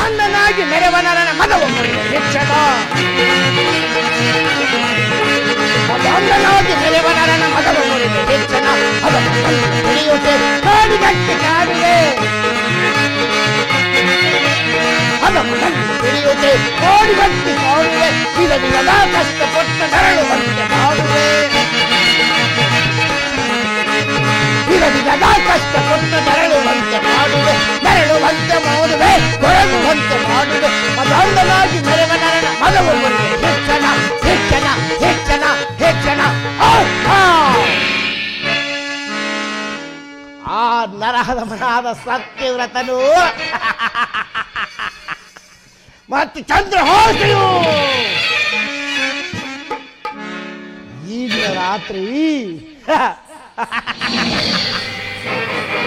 ಮದಾಂಧನಾಗಿ ಮೆರೆವ ನರನ ಮದವು ಮುರಿದೆ ಶಿಕ್ಷಕ. ಮದಾಂಧನಾಗಿ ಮೆರೆವ ನರನ ಮದವು ಮುರಿದೆ ಶಿಕ್ಷಣ. ಅದನ್ನು ತಿಳಿಯುತ್ತೆ ಕಾಡಿಗಟ್ಟಿ ಕಾಡಿದೆ. ಅದನ್ನು ತಿಳಿಯುತ್ತೆ ಕೋಡಿಗಟ್ಟಿ ಕಾಡಿದೆ. ವಿಧ ವಿಧದ ಕಷ್ಟಪಟ್ಟ ನರಳುವಂತೆ ಮಾಡುವೆ. ವಿಧ ವಿಧದ ಕಷ್ಟಪಟ್ಟು ನರಳುವಂತೆ ಮಾಡುವೆ. ನರಳುವಂತೆ ಮಾಡುವೆ, ಕೊರಗುವಂತೆ ಮಾಡುವೆ. ಮದಾಂಧನಾಗಿ ಮೆರೆವ ನರನ ಮದವು ಮುರಿದೆ ಶಿಕ್ಷಣ. ಶಿಕ್ಷಣ ಶಿಕ್ಷಣ ಶಿಕ್ಷಣ. ಆ ನರಹದಮನಾದ ಸತ್ಯವ್ರತನು ಮತ್ತು ಚಂದ್ರಹಾಸಿಯು ಈಗ ರಾತ್ರಿ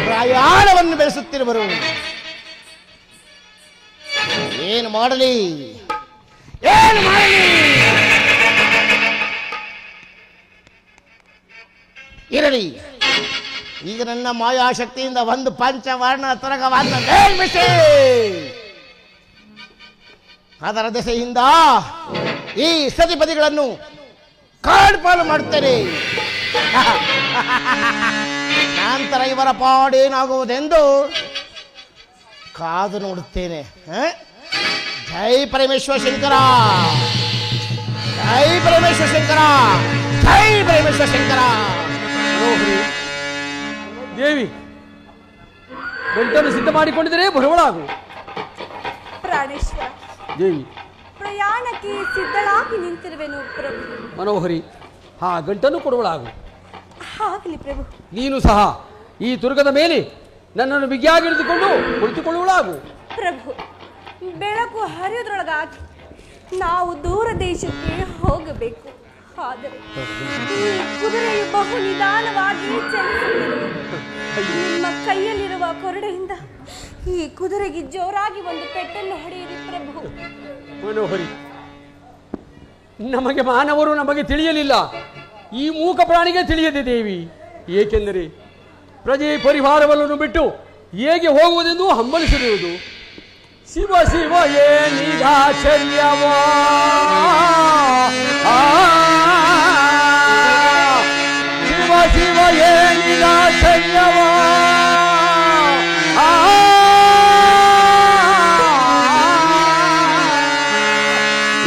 ಪ್ರಯಾಣವನ್ನು ಬೆಳೆಸುತ್ತಿರುವರು. ಏನು ಮಾಡಲಿ ಏನು ಮಾಡಲಿ? ಇರಲಿ, ಈಗ ನನ್ನ ಮಾಯಾಶಕ್ತಿಯಿಂದ ಒಂದು ಪಂಚವರ್ಣ ತುರಗವನ್ನು ನಿರ್ಮಿಸಿ ಅದರ ದೆಸೆಯಿಂದ ಈ ಸತಿಪದಿಗಳನ್ನು ಕಾಡ್ಪಾಲು ಮಾಡುತ್ತೇನೆ. ನಂತರ ಇವರ ಪಾಡೇನಾಗುವುದೆಂದು ಕಾದು ನೋಡುತ್ತೇನೆ. ಜೈ ಪರಮೇಶ್ವರ ಶಂಕರ, ಜೈ ಪರಮೇಶ್ವರ ಶಂಕರ, ಜೈ ಪರಮೇಶ್ವರ ಶಂಕರ. ದೇವಿ, ಗಂಟನ್ನು ಸಿದ್ಧ ಮಾಡಿಕೊಂಡಿದ್ದರೆ ಬರುವಳಾಗು. ಪ್ರಾಣೇಶ್ವರ ದೇವಿ, ಪ್ರಯಾಣಕ್ಕೆ ಸಿದ್ಧಳಾಗಿ ನಿಂತಿರುವೆನು ಪ್ರಭು. ಮನೋಹರಿ, ಹಾ ಗಂಟನ್ನು ಕೊಡುವಳಾಗು. ಆಗಲಿ ಪ್ರಭು. ನೀನು ಸಹ ಈ ತುರ್ಗದ ಮೇಲೆ ನನ್ನನ್ನು ಬಿಗಿಯಾಗಿ ಹಿಡಿದುಕೊಂಡು ಕುಳಿತುಕೊಳ್ಳುವಳಾಗು. ಪ್ರಭು, ಬೆಳಕು ಹರಿಯೋದ್ರೊಳಗಾಗಿ ನಾವು ದೂರ ದೇಶಕ್ಕೆ ಹೋಗಬೇಕು. ಆದರೆ ಈ ಕುದುರೆಯು ಬಹು ನಿಧಾನವಾಗಿ ಚಲಿಸುತ್ತಿದೆ. ನಿಮ್ಮ ಕೈಯಲ್ಲಿರುವ ಕೊರಡೆಯಿಂದ ಈ ಕುದುರೆಗೆ ಜೋರಾಗಿ ಒಂದು ಪೆಟ್ಟನ್ನು ಹೊಡೆಯಿರಿ ಪ್ರಭು. ಮನೋಹರಿ, ನಮಗೆ ಮಾನವರು ನಮಗೆ ತಿಳಿಯಲಿಲ್ಲ, ಈ ಮೂಕ ಪ್ರಾಣಿಗೆ ತಿಳಿಯದೆ ದೇವಿ. ಏಕೆಂದರೆ ಪ್ರಜೆ ಪರಿವಾರವನ್ನು ಬಿಟ್ಟು ಹೇಗೆ ಹೋಗುವುದೆಂದು ಹಂಬಲಿಸಿರುವುದು. ಶಿವ ಶಿವ ಏನಿದಾಚರ್ಯವಾ, ಶಿವ ಶಿವ ಏನಿದಾಚರ್ಯವಾ,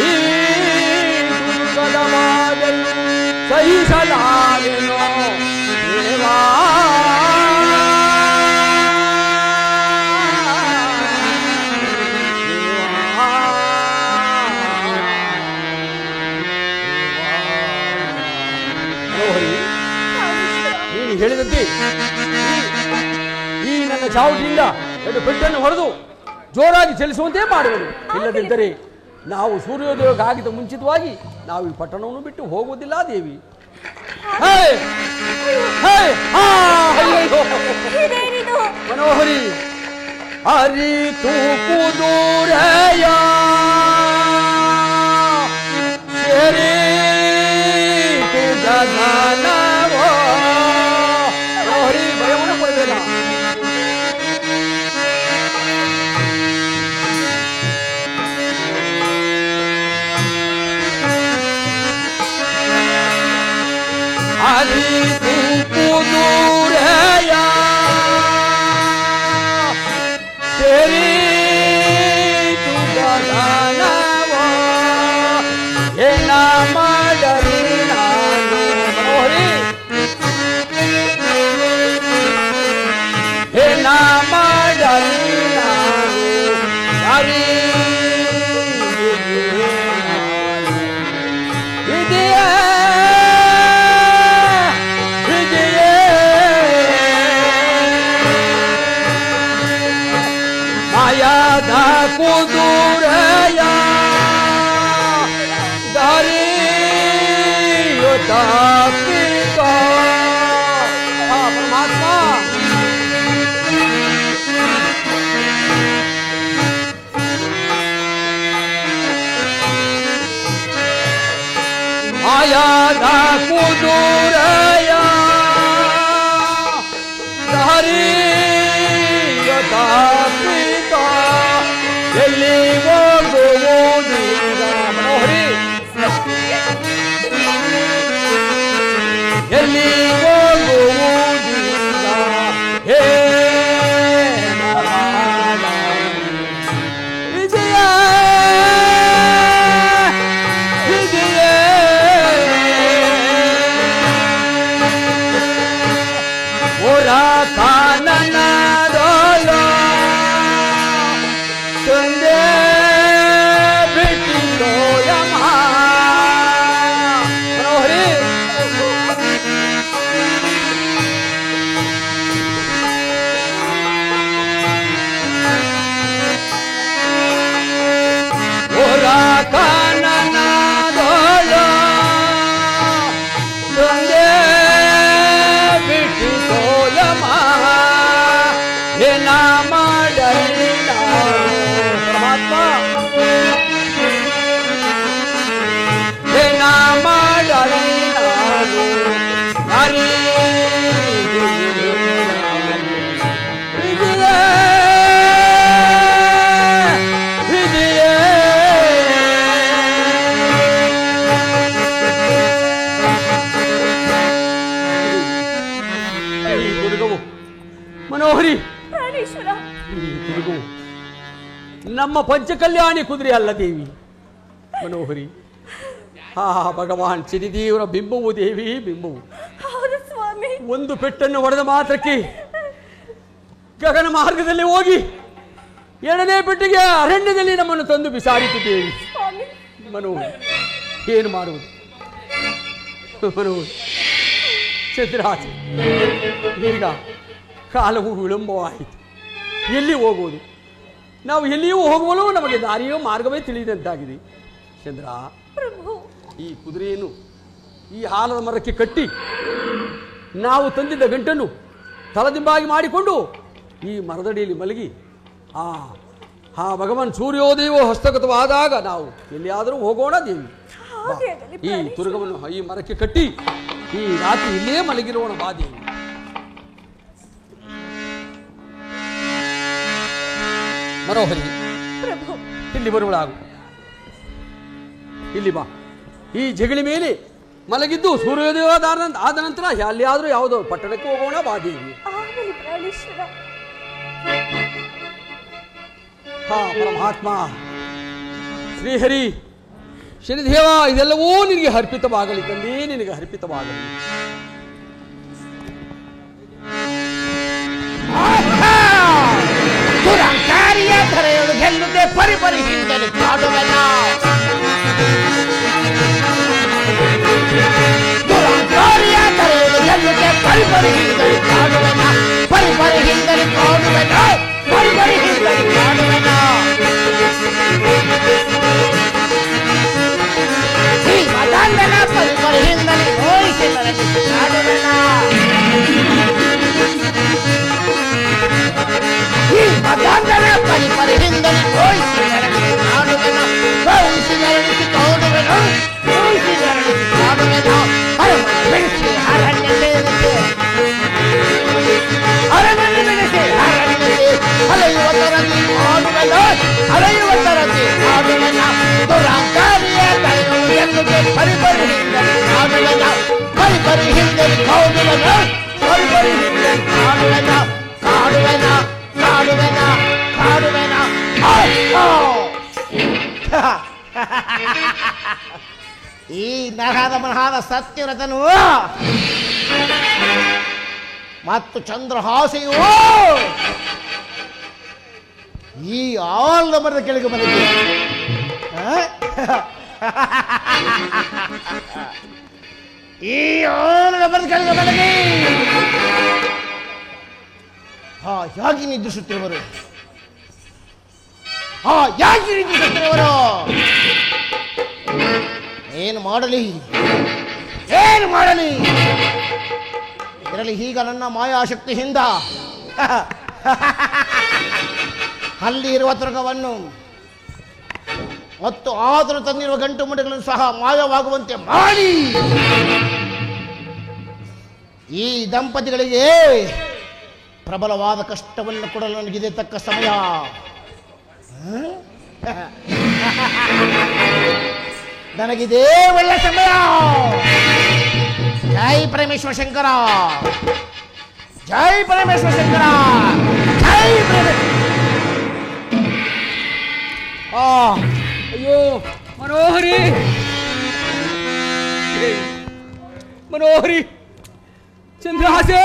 ಈ ದುರ್ಗದ ಮಾದಲು ಸಹಿಸಲಾರೆನೋ ದೇವಾ. ನೀನು ಹೇಳಿದಂತೆ ಈ ನನ್ನ ಚಾವಟಿಯಿಂದ ಎರಡು ಪೆಟ್ಟನ್ನು ಹೊಡೆದು ಜೋರಾಗಿ ಚಲಿಸುವಂತೆ ಮಾಡುವುದು. ಇಲ್ಲದಿದ್ದರೆ ನಾವು ಸೂರ್ಯೋದಯಕ್ಕಾಗಿದ್ದ ಮುಂಚಿತವಾಗಿ ನಾವು ಈ ಪಟ್ಟಣವನ್ನು ಬಿಟ್ಟು ಹೋಗುವುದಿಲ್ಲ ದೇವಿ. ಮನೋಹರಿ, ಅರಿತು ಕುದುರೆಯ ಸೇರಿತು ಗಗನವೋ. ಮನೋಹರಿ, ಭಯವನ್ನು ಪಡೆದಿಲ್ಲ. ಅರಿತು ಕುದುರೆಯ ಸೇರಿತು ಗಗನವೋ. ಏನ ಮಾಡಲಿ ನಾನು ಮನೋಹರಿ, ಏನ ಮಾಡಲಿ ನಾನು ಯಾರಿ ಮಾಯಾದ ಕುದುರೆಯ ದಾರಿಯು ತಪ್ಪಿತ. ಪರಮಾತ್ಮ, ಮಾಯಾದ ಕುದುರೆಯ ದಾರಿಯು ತಪ್ಪಿತ. ಎಲ್ಲಿ ಹೋಗುವುದು ಮನೋಹರಿ ಎಲ್ಲಿ ಹೋಗುವುದು ಹೇ ವಿಜಯ ವಿಜಯ ಓರ ಕಾನನದೋಲ ತಂದೆ ಬಿಟ್ಟಿದೋಯಮ್ಮ ಮನೋಹರಿ ಓರ ಕಾನನದೋಲ ತಂದೆ ಬಿಟ್ಟಿದೋಯಮ್ಮ ಏನ ಮಾಡಲಿ ಪರಮಾತ್ಮ ಏನ ಮಾಡಲಿ ನಾನು ಹರಿ ವಿಜಯ ವಿಜಯ ಈ ದುರ್ಗವು ಮನೋಹರಿ ಪ್ರಾಣೇಶ್ವರ ಈ ದುರ್ಗವು ನಮ್ಮ ಪಂಚಕಲ್ಯಾಣಿ ಕುದುರೆ ಅಲ್ಲ ದೇವಿ ಮನೋಹರಿ ಹಾ ಭಗವಾನ್ ಶ್ರೀದೇವರ ಬಿಂಬವು ದೇವಿ ಬಿಂಬವು ಹೌದು ಸ್ವಾಮಿ ಒಂದು ಪೆಟ್ಟನ್ನು ಹೊಡೆದ ಮಾತ್ರಕ್ಕೆ ಗಗನ ಮಾರ್ಗದಲ್ಲಿ ಹೋಗಿ ಎರಡನೇ ಪೆಟ್ಟಿಗೆ ಅರಣ್ಯದಲ್ಲಿ ನಮ್ಮನ್ನು ತಂದು ಬಿಸಾಡಿತು ದೇವಿ ಸ್ವಾಮಿ ಮನೋಹರಿ ಏನು ಮಾಡುವುದು ಮನೋಹರಿ ಚಂದ್ರಾಜ ಈಗ ಕಾಲವು ವಿಳಂಬವಾಯಿತು ಎಲ್ಲಿ ಹೋಗುವುದು ನಾವು ಎಲ್ಲಿಯೂ ಹೋಗುವಲು ನಮಗೆ ದಾರಿಯೋ ಮಾರ್ಗವೇ ತಿಳಿದಂತಾಗಿದೆ ಚಂದ್ರ ಪ್ರಭು ಈ ಕುದುರೆಯನ್ನು ಈ ಹಾಲದ ಮರಕ್ಕೆ ಕಟ್ಟಿ ನಾವು ತಂದಿದ್ದ ಗಂಟನ್ನು ತಲದಿಂಬಾಗಿ ಮಾಡಿಕೊಂಡು ಈ ಮರದಡಿಯಲ್ಲಿ ಮಲಗಿ ಆ ಭಗವಾನ್ ಸೂರ್ಯೋದಯವೋ ಹಸ್ತಗತವಾದಾಗ ನಾವು ಎಲ್ಲಿಯಾದರೂ ಹೋಗೋಣ ದೇವಿ ಹಾಗೆ ಆಗಲಿ ಈ ತುರುಗವನ್ನು ಈ ಮರಕ್ಕೆ ಕಟ್ಟಿ ಈ ರಾತ್ರಿ ಇಲ್ಲೇ ಮಲಗಿರೋಣ ಬಾ ದೇವಿ ಮನೋಹರಿ ಪ್ರಭು ಇಲ್ಲಿ ಬರುವಳಾಗು ಇಲ್ಲಿ ಬಾ ಈ ಜಗಳಿ ಮೇಲೆ ಮಲಗಿದ್ದು ಸೂರ್ಯೋದಯ ಆದ ನಂತರ ಅಲ್ಲಿಯಾದ್ರೂ ಯಾವುದೋ ಪಟ್ಟಣಕ್ಕೆ ಹೋಗೋಣ ಬಾ ದೇವಿ ಆಗಲಿ ಪ್ರಾಣೇಶ್ವರ ಹಾ ಪರಮಾತ್ಮ ಶ್ರೀಹರಿ ಶನಿದೇವ ಇದೆಲ್ಲವೂ ನಿನಗೆ ಅರ್ಪಿತವಾಗಲಿ ತಂದೆ ನಿನಗೆ ಅರ್ಪಿತವಾಗಲಿ ದುರಂಕಾರಿಯ ಧರೆಯಳು ಗೆಲ್ಲುತ್ತೆ ಪರಿಪರಿ ಹಿಂದಲು ಕಾಡುವೆನ ದುರಂಕಾರಿಯ ಧರೆಯಳು ಗೆಲ್ಲುತ್ತೆ ಪರಿಪರಿ ಹಿಂದಲು ಕಾಡುವೆನ ಪರಿಪರಿ ಹಿಂದಲು ಕಾಡುವೆನ ಪರಿಪರಿ ಹಿಂದಲು ಕಾಡುವೆನ ಈ ಮದಾಂಧನ ಪರಿಪರಿ ಹಿಂದಲು ಹೋಯಿಸಿ ನನಗೆ ಕಾಡುವೆನ ಈ ಮದಾಂಧನ ಪರಿಪರಿ ಹಿಂದಲು ಹೋಯಿಸಿ ನನಗೆ ಕಾಡುವೆನ ಹೋಯಿಸಿ ನರಳಿಸಿ ಕಾಡುವೆನ ಹೋಯಿಸಿ ನರಳಿಸಿ ಕಾಡುವೆನ ಅರಮನೆ ಬೆಳೆಸಿ ಅರಣ್ಯ ಸೇರಿಸಿ ಅರಮನೆ ಬೆಳೆಸಿ ಅರಣ್ಯಸಿ ಅಲೆಯುವದರಲ್ಲಿ ಕಾಡುವೆನ ಅಲೆಯುವದರಲ್ಲಿ ಕಾಡುವೆನ ದುರಾಂಕಾರಿಯ ತಲೆಗಳು ಎನ್ನುತ್ತೆ ಪರಿಪರಿ ಹಿಂದಲು ಕಾಡುವೆನ ಪರಿಪರಿ ಹಿಂದಲು ಕಾಡುವೆನ ಪರಿಪರಿ ಹಿಂದಲು ಕಾಡುವೆನ ಕಾಡುವೆನ ಕಾಡುವೆನ ಕಾಡುವೆನ ಈ ನರಹದ ಮನಹಾದ ಸತ್ಯವ್ರತನು ಮತ್ತು ಚಂದ್ರಹಾಸೆಯು ಈ ಆಲ್ದ ಮರದ ಕೆಳಗೆ ಬಂದಿದೆ ಈ ಆಲ್ದ ಮರದ ಕೆಳಗೆ ಬಂದಿದೆ ಯಾಕೆ ನಿದ್ರಿಸುತ್ತಿರುವರು ಯಾಕೆ ನಿದ್ರಿಸುತ್ತಿರುವರು ಏನು ಮಾಡಲಿ ಏನು ಮಾಡಲಿ ಇರಲಿ ಈಗ ನನ್ನ ಮಾಯಾಶಕ್ತಿಯಿಂದ ಅಲ್ಲಿ ಇರುವ ತುರ್ಗವನ್ನು ಮತ್ತು ಆದರೂ ತಂದಿರುವ ಗಂಟು ಮುಡಿಗಳನ್ನು ಸಹ ಮಾಯವಾಗುವಂತೆ ಮಾಡಿ ಈ ದಂಪತಿಗಳಿಗೆ ಪ್ರಬಲವಾದ ಕಷ್ಟವನ್ನು ಕೊಡಲು ನನಗಿದೆ ತಕ್ಕ ಸಮಯ. ನನಗಿದೇ ಒಳ್ಳೆ ಸಮಯ. ಜೈ ಪರಮೇಶ್ವರ ಶಂಕರ, ಜೈ ಪರಮೇಶ್ವರ ಶಂಕರ, ಜೈ ಅಯ್ಯೋ ಮನೋಹರಿ, ಮನೋಹರಿ, ಚಂದ್ರಹಾಸೆ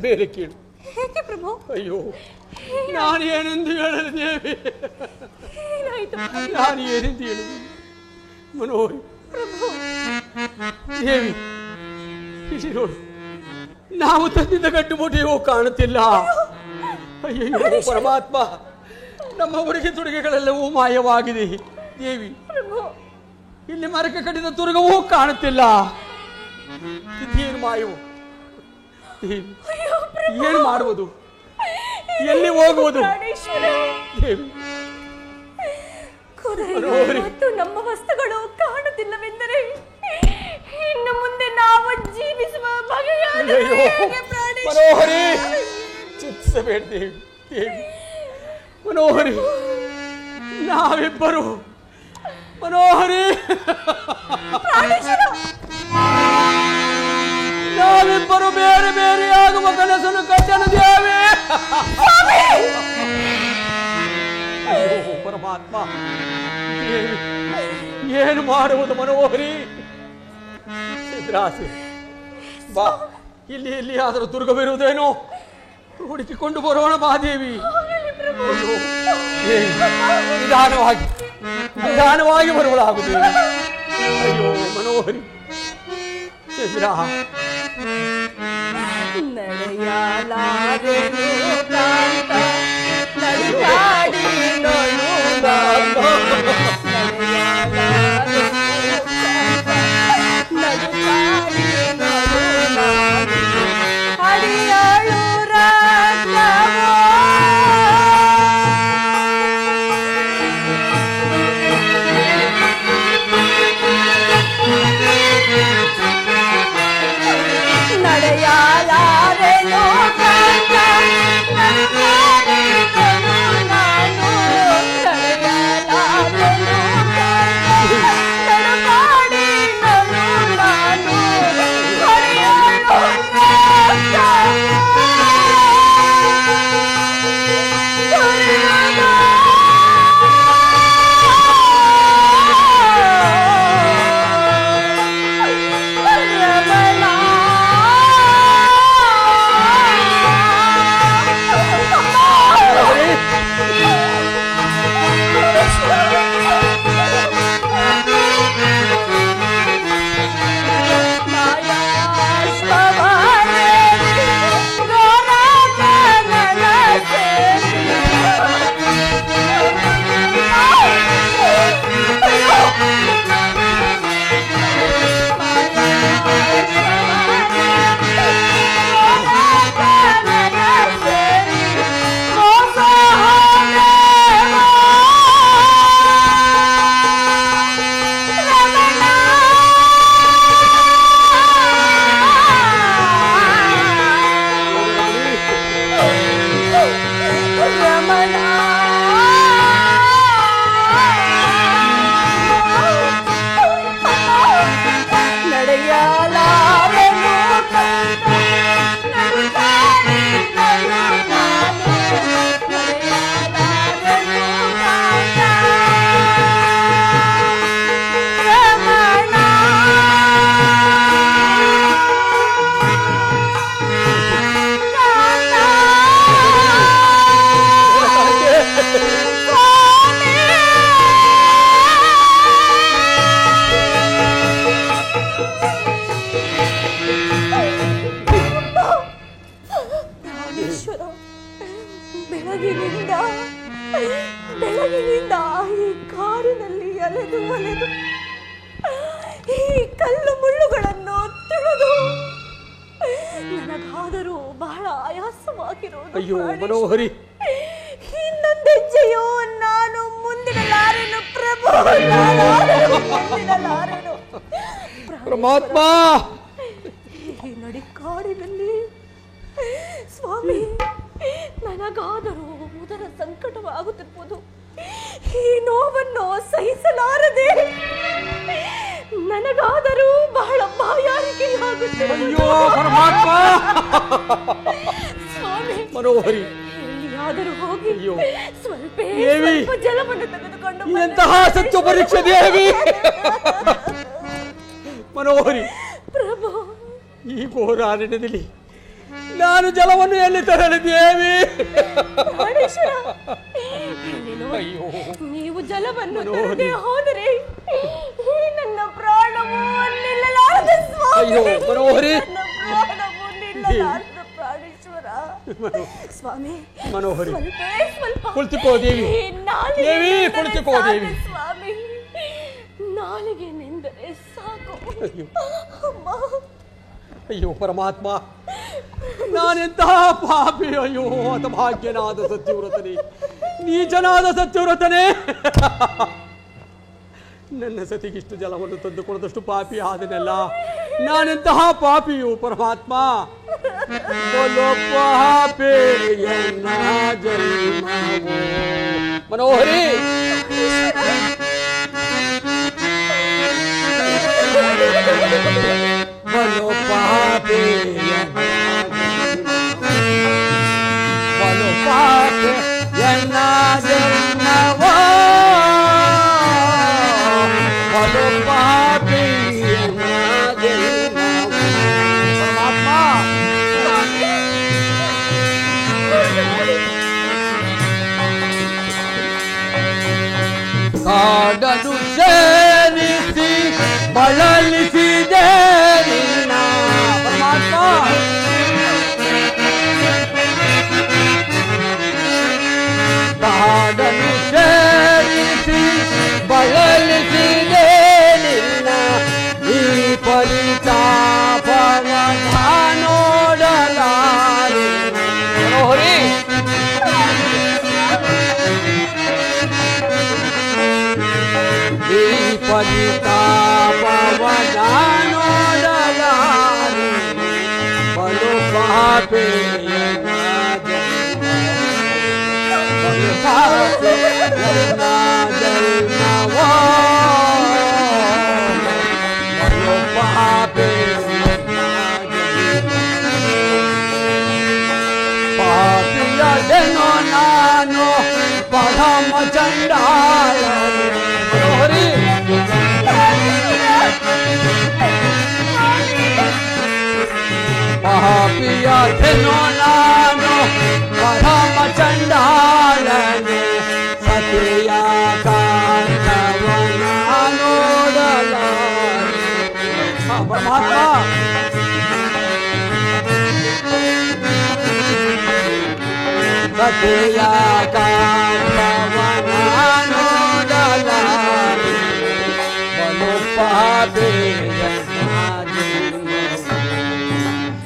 ಬೇರೆ ಕೇಳು. ಹೇಗೆ ಪ್ರಭು? ಅಯ್ಯೋ ನಾನೇನೆಂದು ಹೇಳಲು ದೇವಿ, ನಾನು ಏನೆಂದು ಹೇಳುದು ಮನೋಹರಿ. ದೇವಿ ಇಲ್ಲಿ ನೋಡು, ನಾವು ತಂದಿದ್ದ ಗಟ್ಟುಮುಟ್ಟಿಯೋ ಕಾಣುತ್ತಿಲ್ಲ. ಅಯ್ಯೋ ಪರಮಾತ್ಮ, ನಮ್ಮ ಉಡುಗೆ ತೊಡುಗೆಗಳೆಲ್ಲವೂ ಮಾಯವಾಗಿದೆ. ದೇವಿ ಇಲ್ಲಿ ಮರಕ್ಕೆ ಕಟ್ಟಿದ ತುರುಗವೂ ಕಾಣುತ್ತಿಲ್ಲ. ಇದೇನು ಮಾಯವು ದೇವಿ? ಏನು ಮಾಡುವುದು? ಎಲ್ಲಿ ಹೋಗುವುದು ದೇವಿ? ಮತ್ತು ನಮ್ಮ ವಸ್ತುಗಳು ಕಾಣುತ್ತಿಲ್ಲವೆಂದರೆ ಇನ್ನು ಮುಂದೆ ನಾವು ಜೀವಿಸುವ ಮನೋಹರಿ, ಚಿಂತಿಸಬೇಡ ದೇವಿ. ದೇವಿ ಮನೋಹರಿ, ನಾವಿಬ್ಬರು ಮನೋಹರಿ, ನಾವಿಬ್ಬರು ಬೇರೆ ಬೇರೆ ಆಗುವ ಕನಸನ್ನು ಕಟ್ಟನು ದೇವಿ. ಪರಮಾತ್ಮ, ಏನು ಮಾಡುವುದು ಮನೋಹರಿ? ಸಿದ್ರಾಸಿ ಬಾ, ಇಲ್ಲಿ ಎಲ್ಲಿಯಾದರೂ ದುರ್ಗವಿರುವುದೇನೋ ಹುಡುಕಿಕೊಂಡು ಬರೋಣ ಬಾ ದೇವಿ. ನಿಧಾನವಾಗಿ ನಿಧಾನವಾಗಿ ಬರುವಳಾಗುತ್ತೇವೆ. ಅಯ್ಯೋ ಮನೋಹರಿ, ಚಂದ್ರ ಬೆಳಗಿನಿಂದ ಈ ಕಾರಿನಲ್ಲಿ ಅಲೆದು ಅಲೆದು ಈ ಕಲ್ಲು ಮುಳ್ಳುಗಳನ್ನು ತುಳಿದು ನನಗಾದರೂ ಬಹಳ ಆಯಾಸವಾಗಿರುವುದು. ಅಯ್ಯೋ ಮನೋಹರಿ, ಇನ್ನೊಂದೆಜ್ಜೆಯೋ ನಾನು ಮುಂದಿಡಲಾರೆನು ಪ್ರಭು, ಮುಂದಿಡಲಾರೆನು ಪರಮಾತ್ಮ. ಈ ನಡಿಕಾಡಿನಲ್ಲಿ ಸ್ವಾಮಿ ನನಗಾದರೂ ಉದರ ಸಂಕಟವಾಗುತ್ತಿರ್ಬೋದು. ಈ ನೋವನ್ನು ಸಹಿಸಲಾರದೆ ನನಗಾದರೂ ಬಹಳ ಬಾಯಾರಿಕೆಯಾಗುತ್ತದೆ. ಅಯ್ಯೋ ಪರಮಾತ್ಮ. ಸ್ವಾಮಿ ಮನೋಹರಿ, ಎಲ್ಲಿಯಾದರೂ ಹೋಗಿ ಅಯ್ಯೋ ಸ್ವಲ್ಪ ಜಲವನ್ನು ತೆಗೆದುಕೊಂಡು ಎಂತಹ ಸತ್ಯ ಪರೀಕ್ಷೆ ದೇವಿ. ಮನೋಹರಿ, ಪ್ರಭು, ಈ ಘೋರಾರಣ್ಯದಲ್ಲಿ ನಾನು ಜಲವನ್ನು ಎಲ್ಲಿ ತರಲಿ ದೇವಿ? ಅಯ್ಯೋ, ನೀವು ಜಲವನ್ನು ತರದೆ ಹೋದರೆ ಈ ನನ್ನ ಪ್ರಾಣವು ನಿಲ್ಲಲಾರದು ಸ್ವಾಮಿ. ಅಯ್ಯೋ ಮನೋಹರಿ, ನನ್ನ ಪ್ರಾಣವು ನಿಲ್ಲಲಾರದು ಪ್ರಾಣೇಶ್ವರ. ಸ್ವಾಮಿ ಮನೋಹರಿ, ಸ್ವಲ್ಪ ಕುಳಿತುಕೋ ದೇವಿ. ದೇವಿ ಕುಳಿತುಕೋ ದೇವಿ. ಸ್ವಾಮಿ, ನಾಲಿಗೆ ನೆಂದರೆ ಸಾಕು. ಅಮ್ಮ, ಅಯ್ಯೋ ಪರಮಾತ್ಮ, ನಾನೆಂತಹ ಪಾಪಿ. ಅಯ್ಯೋ ಹತಭಾಗ್ಯನಾದ ಸತ್ಯವ್ರತನೇ, ನೀಚನಾದ ಸತ್ಯವ್ರತನೇ. ನನ್ನ ಸತಿಗಿಷ್ಟು ಜಲವನ್ನು ತಂದು ಕೊಡದಷ್ಟು ಪಾಪಿ ಆದನಲ್ಲ. ನಾನೆಂತಹ ಪಾಪಿಯು ಪರಮಾತ್ಮ. ಮನೋಹರಿ, ಬಲು ಪಾಪಿ, ಬಲು ಪಾಪಿ ಎನ್ನ ಜನ್ಮವೋ, ಬಲು ಪಾಪಿ ಎನ್ನ ಜನ್ಮವೋ. ಪರಮಾತ್ಮ, ಕಾಡನು ಸೇರಿಸಿ ಬಳಲಿಸಿದೆ ನಿನ್ನ. ಪರಮಾತ್ಮ, ಕಾಡನು ಸೇರಿಸಿ ಬಳಲಿಸಿದೆ ನಿನ್ನ. ಈ ಪರಿತಾಪವ ನೋಡಲಾರೆ. ಮನೋಹರಿ, ಈ ಪರಿತಾಪವ ನೋಡಲಾರೆ. ಬಲು ಪಾಪಿ ಬಲು ಪಾಪಿ ನನ್ನ ಜನ್ಮವೋ, ಬಲು ಪಾಪಿ ಪಾಪಿಯದೆನೋ ನಾನು ಪರಮ ಚಂಡಾಲ. ಮನೋಹರಿ, ಪಾಪಿಯದೆನೋ ನಾನು ಪರಮ ಚಂಡಾಲನೆ. ಸತಿಯ ಕಾಂತವನ ನೋಡಲಾರೆ. ಪರಮಾತ್ಮ, ಸತಿಯ ಕಾಂತವನ ನೋಡಲಾರೆ. ಬಲು ಪಾಪಿ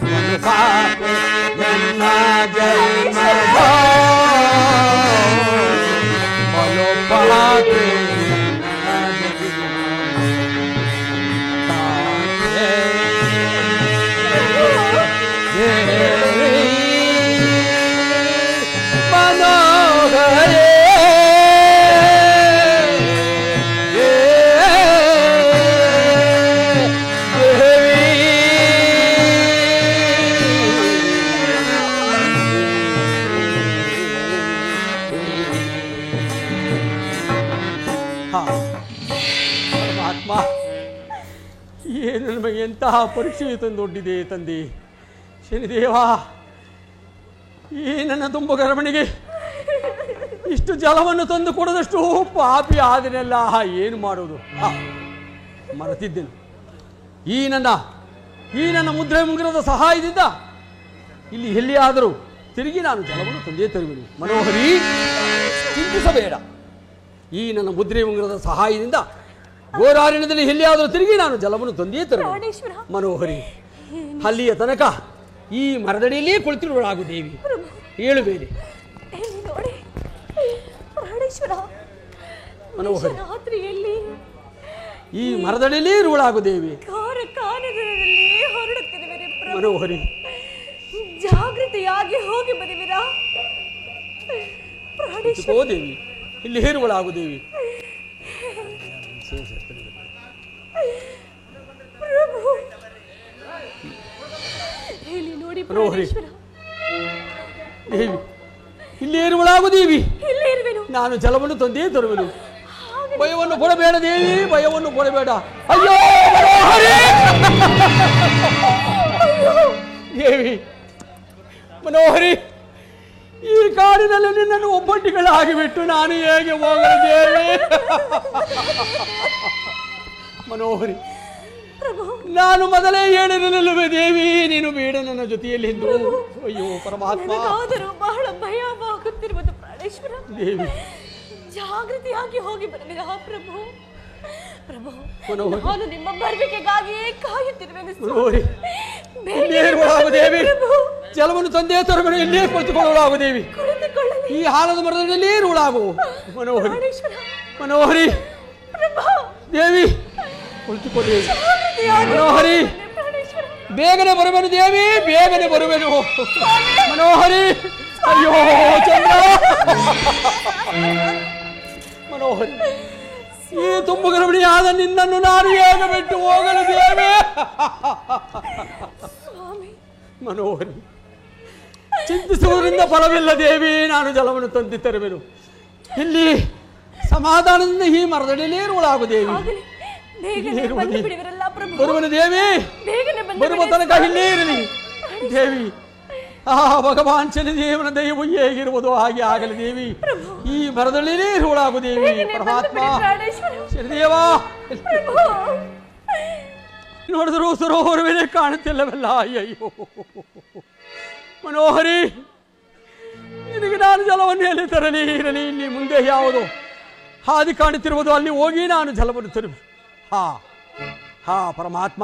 ಬಲು ಪಾಪಿ ನನ್ನ ಜನ್ಮವೋ, ಬಲು ಪಾಪಿ ಮನೋಹರೇ. ಪರಮಾತ್ಮ, ಏನು ನಮಗೆ ಎಂತಹ ಪರೀಕ್ಷೆಯು ತಂದೊಡ್ಡಿದೆ ತಂದೆ. ಶನಿದೇವ, ಈ ನನ್ನ ತುಂಬ ಗರ್ಭಿಣಿಗೆ ಇಷ್ಟು ಜಲವನ್ನು ತಂದು ಕೊಡದಷ್ಟು ಪಾಪಿ ಆದನೆಲ್ಲ ಏನು ಮಾಡೋದು? ಮರೆತಿದ್ದೆನು. ಈ ನನ್ನ ಮುದ್ರೆ ಮುಂಗಿರದ ಸಹಾಯದಿಂದ ಇಲ್ಲಿ ಎಲ್ಲಿಯಾದರೂ ತಿರುಗಿ ನಾನು ಜಲವನ್ನು ತಂದೇ ತರುವೆನು. ಮನೋಹರಿ, ಚಿಂತಿಸಬೇಡ. ಈ ನನ್ನ ಮುದ್ರೆ ಮುಂಗಿರದ ಸಹಾಯದಿಂದ ಘೋರಾರಣ್ಯದಲ್ಲಿ ಎಲ್ಲಿಯಾದರೂ ತಿರುಗಿ ನಾನು ಜಲವನ್ನು ತಂದೇ ತರುವೆನು. ಮನೋಹರಿ, ಅಲ್ಲಿಯ ತನಕ ಈ ಮರದಡಿಯಲ್ಲೇ ಕುಳಿತಿರುವಳಾಗು ದೇವಿ. ಹೇಳುವೇನೆ ನೋಡಿ ಪ್ರಾಣೇಶ್ವರ, ಮನೋಹರಿ, ರಾತ್ರಿಯಲ್ಲಿ ಈ ಮರದಡಿಯಲ್ಲೇ ಇರುವಳಾಗು ದೇವಿ. ಕಾನದಲ್ಲಿ ಹೊರಡುತ್ತಿರುವಿರಿ ಮನೋಹರಿ, ಜಾಗೃತಿಯಾಗಿ ಹೋಗಿ ಬರುವಿರಾ? ಪ್ರಾಣೇಶ್ವರ ದೇವಿ, ಇಲ್ಲಿ ಹೇರುವಳಾಗು ದೇವಿ. ಹೇಳಿ ನೋಡಿ ಮನೋಹರಿ ದೇವಿ, ಇಲ್ಲಿ ಹೇರುವಳಾಗು ದೇವಿ. ನಾನು ಜಲವನ್ನು ತಂದೇ ತರುವೆನು. ಭಯವನ್ನು ಕೊಡಬೇಡ ದೇವಿ, ಭಯವನ್ನು ಕೊಡಬೇಡ. ಅಯ್ಯೋ ಮನೋಹರಿ ದೇವಿ, ಮನೋಹರಿ, ಈ ಕಾಡಿನಲ್ಲಿ ನಿನ್ನನ್ನು ಒಬ್ಬಟ್ಟಿಗಳಾಗಿ ಬಿಟ್ಟು ನಾನು ಹೇಗೆ ಹೋಗಲು ದೇವಿ? ಮನೋಹರಿ, ನಾನು ಮೊದಲೇ ಹೇಳಿರಲಿಲ್ಲವೇ ದೇವಿ ನೀನು ಬೇಡ ನನ್ನ ಜೊತೆಯಲ್ಲಿ ಎಂದು? ಅಯ್ಯೋ ಪರಮಾತ್ಮ, ಬಹಳ ಭಯವಾಗುತ್ತಿರುವುದು ಪ್ರಾಣೇಶ್ವರ. ದೇವಿ, ಜಾಗೃತಿಯಾಗಿ ಹೋಗಿ ಬರಲಿಲ್ಲ ಪ್ರಭು. ಪ್ರಭು, ಮನೋಹರಿ, ನಾನು ನಿಮ್ಮ ಬರುವಿಕೆಗಾಗಿಯೇ ಕಾಯುತ್ತಿರುವೆನು. ದೇವಿ, ಜಲವನ್ನು ತಂದೆ ತರಬೇಡ, ಇಲ್ಲೇ ಕುಳಿತುಕೊಳ್ಳಲಾಗು ದೇವಿ. ಈ ಹಾಲದ ಮರದಲ್ಲಿ ಇರುವಳಾಗು. ಮನೋಹರಿ, ಮನೋಹರಿ ದೇವಿ, ಕುಳಿತುಕೊಳ್ಳಿ. ಮನೋಹರಿ, ಬೇಗನೆ ಬರುವೆನು ದೇವಿ, ಬೇಗನೆ ಬರುವೆನು. ಮನೋಹರಿ, ಅಯ್ಯೋ ಚಂದ್ರ. ಮನೋಹರಿ, ಈ ತುಂಬ ಗರ್ಭಿಣಿಯಾದ ನಿನ್ನನ್ನು ನಾನು ಹೇಗೆ ಬಿಟ್ಟು ಹೋಗಲು ದೇವಿ? ಮನೋಹರಿ, ಚಿಂತಿಸುವುದರಿಂದ ಫಲವಿಲ್ಲ ದೇವಿ. ನಾನು ಜಲವನ್ನು ತಂದು ತರುವೆನು. ಇಲ್ಲಿ ಸಮಾಧಾನದಿಂದ ಈ ಮರದಡಿಯಲ್ಲೇ ಇರುವಳಾಗು ದೇವಿ. ಬರುವನು ದೇವಿ, ಬರುವ ತನಕ ಇಲ್ಲೇ ಇರಲಿ ದೇವಿ. ಆ ಭಗವಾನ್ ಶನಿದೇವನ ದೈವ ಹೇಗಿರುವುದು ಹಾಗೆ ಆಗಲಿ ದೇವಿ. ಈ ಮರದಲ್ಲಿನೇ ಇರುವಳಾಗು ದೇವಿ. ಪರಮಾತ್ಮ ಶನಿದೇವ, ನೋಡಿದ್ರು ಸರೋವರವೇ ಕಾಣುತ್ತಿಲ್ಲವಲ್ಲ. ಅಯ್ಯಯ್ಯೋ ಮನೋಹರಿ, ನಿನಗೆ ನಾನು ಜಲವನ್ನು ಎಲ್ಲಿ ತರಲಿ? ಇರಲಿ, ಇಲ್ಲಿ ಮುಂದೆ ಯಾವುದು ಹಾದಿ ಕಾಣುತ್ತಿರುವುದು ಅಲ್ಲಿ ಹೋಗಿ ನಾನು ಜಲವನ್ನು ತರುವೆ. ಹಾ ಪರಮಾತ್ಮ,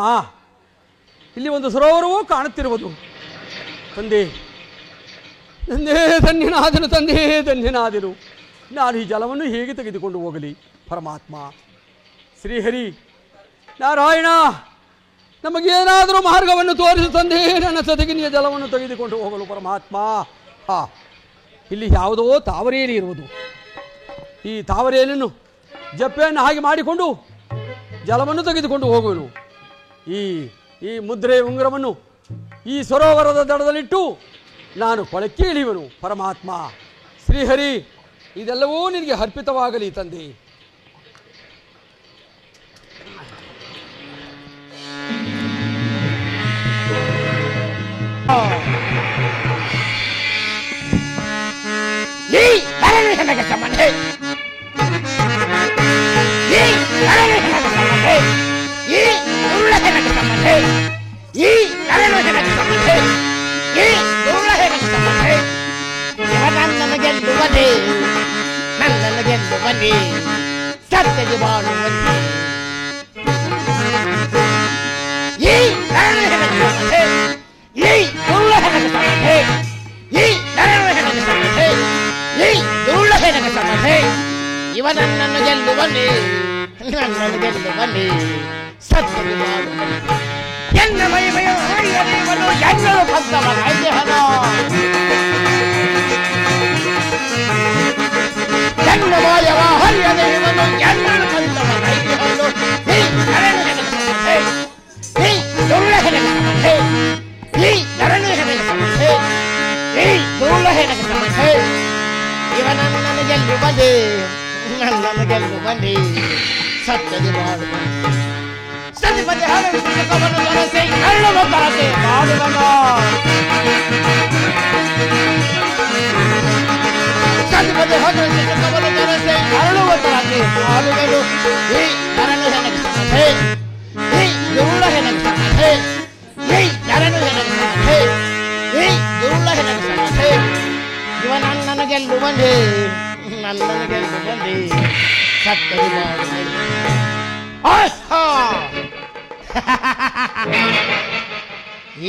ಇಲ್ಲಿ ಒಂದು ಸರೋವರವೂ ಕಾಣುತ್ತಿರುವುದು. ತಂದೆ, ತಂದೆ ಧನ್ಯನಾದನು, ತಂದೆ ಧನ್ಯನಾದನು. ನಾನು ಈ ಜಲವನ್ನು ಹೇಗೆ ತೆಗೆದುಕೊಂಡು ಹೋಗಲಿ? ಪರಮಾತ್ಮ ಶ್ರೀಹರಿ ನಾರಾಯಣ, ನಮಗೇನಾದರೂ ಮಾರ್ಗವನ್ನು ತೋರಿಸು ತಂದೆ. ನನ್ನ ಜೊತೆಗೆ ನೀ ಜಲವನ್ನು ತೆಗೆದುಕೊಂಡು ಹೋಗಲು. ಪರಮಾತ್ಮ, ಇಲ್ಲಿ ಯಾವುದೋ ತಾವರೆಯಲ್ಲಿ ಇರುವುದು. ಈ ತಾವರೆಯನ್ನು ಜಪ್ಪೆಯನ್ನು ಹಾಗೆ ಮಾಡಿಕೊಂಡು ಜಲವನ್ನು ತೆಗೆದುಕೊಂಡು ಹೋಗುವನು. ಈ ಮುದ್ರೆ ಉಂಗುರವನ್ನು ಈ ಸರೋವರದ ದಡದಲ್ಲಿಟ್ಟು ನಾನು ಕೊಳಕ್ಕೆ ಇಳಿಯುವನು. ಪರಮಾತ್ಮ ಶ್ರೀಹರಿ, ಇದೆಲ್ಲವೂ ನಿನಗೆ ಅರ್ಪಿತವಾಗಲಿ ತಂದೆ. ನನ್ನನ್ನು ಗೆಲ್ಲುವನೇ, ನನ್ನನ್ನು ಗೆಲ್ಲುವನೇ, ಸತ್ಯಗೆ ಬಾಳುವನೇ. ಈ ನರನು ಹೆಣಗೆ ಸಮತೆ, ಈ ದುರುಳ ಹೆಣಗೆ ಸಮತೆ, ಈ ನರನು ಹೆಣಗೆ ಸಮತೆ, ಈ ದುರುಳ ಹೆಣಗೆ ಸಮತೆ. ಇವ ನನ್ನನ್ನು ಗೆಲ್ಲುವನೇ, ನನ್ನನ್ನು ಗೆಲ್ಲುವನೇ, ಸತ್ಯಗೆ ಬಾಳುವನೇ. ಎನ್ನ ಮಹಿಮೆಯ ಹರಿಯದೇವನು ಎನ್ನಲು ಭಕ್ತವನ ಐದೇಹನ. ಎನ್ನ ಮಾಯವ ಹರಿಯದೇವನು ಎನ್ನಲು ಭಕ್ತವನ ಐದೇಹನು. ಈ ನರನು ಹೆಣಗೆ ಸಮತೆ, ಈ ದುರುಳ ಹೆಣಗೆ ಸಮತೆ, ಈ ನರನು ಹೆಣಗೆ ಸಮತೆ, ಈ ದುರುಳ ಹೆಣಗೆ ಸಮತೆ. ಇವ ನನ್ನನ್ನು ಗೆಲ್ಲುವನೇ, ನನ್ನನ್ನು ಗೆಲ್ಲುವನೇ, ಸತ್ಯಗೆ ಬಾಳುವನೇ. ಸತಿಪತಿ ಹರವನ್ನು ದೊರೆಸಿ ಕಳ್ಳುವ ಕೊರತೆ ಮಾಡುವನು. ಸತಿಪತಿ ಹರವನ್ನು ದೊರೆಸಿ ಕಳ್ಳುವ ಕೊರತೆ ಮಾಡುವನು. ಈ ನರನು ಹೆಣಗೆ ಸಮತೆ, ಈ ದುರುಳ ಹೆಣಗೆ ಸಮತೆ, ಈ ನರನು ಹೆಣಗೆ ಸಮತೆ, ಈ ದುರುಳ ಹೆಣಗೆ ಸಮತೆ. ಇವ ನನ್ನನ್ನು ಗೆಲ್ಲುವನೇ, ನನ್ನನ್ನು ಗೆಲ್ಲುವನೇ, ಸತ್ಯಗೆ ಬಾಳುವನೇ.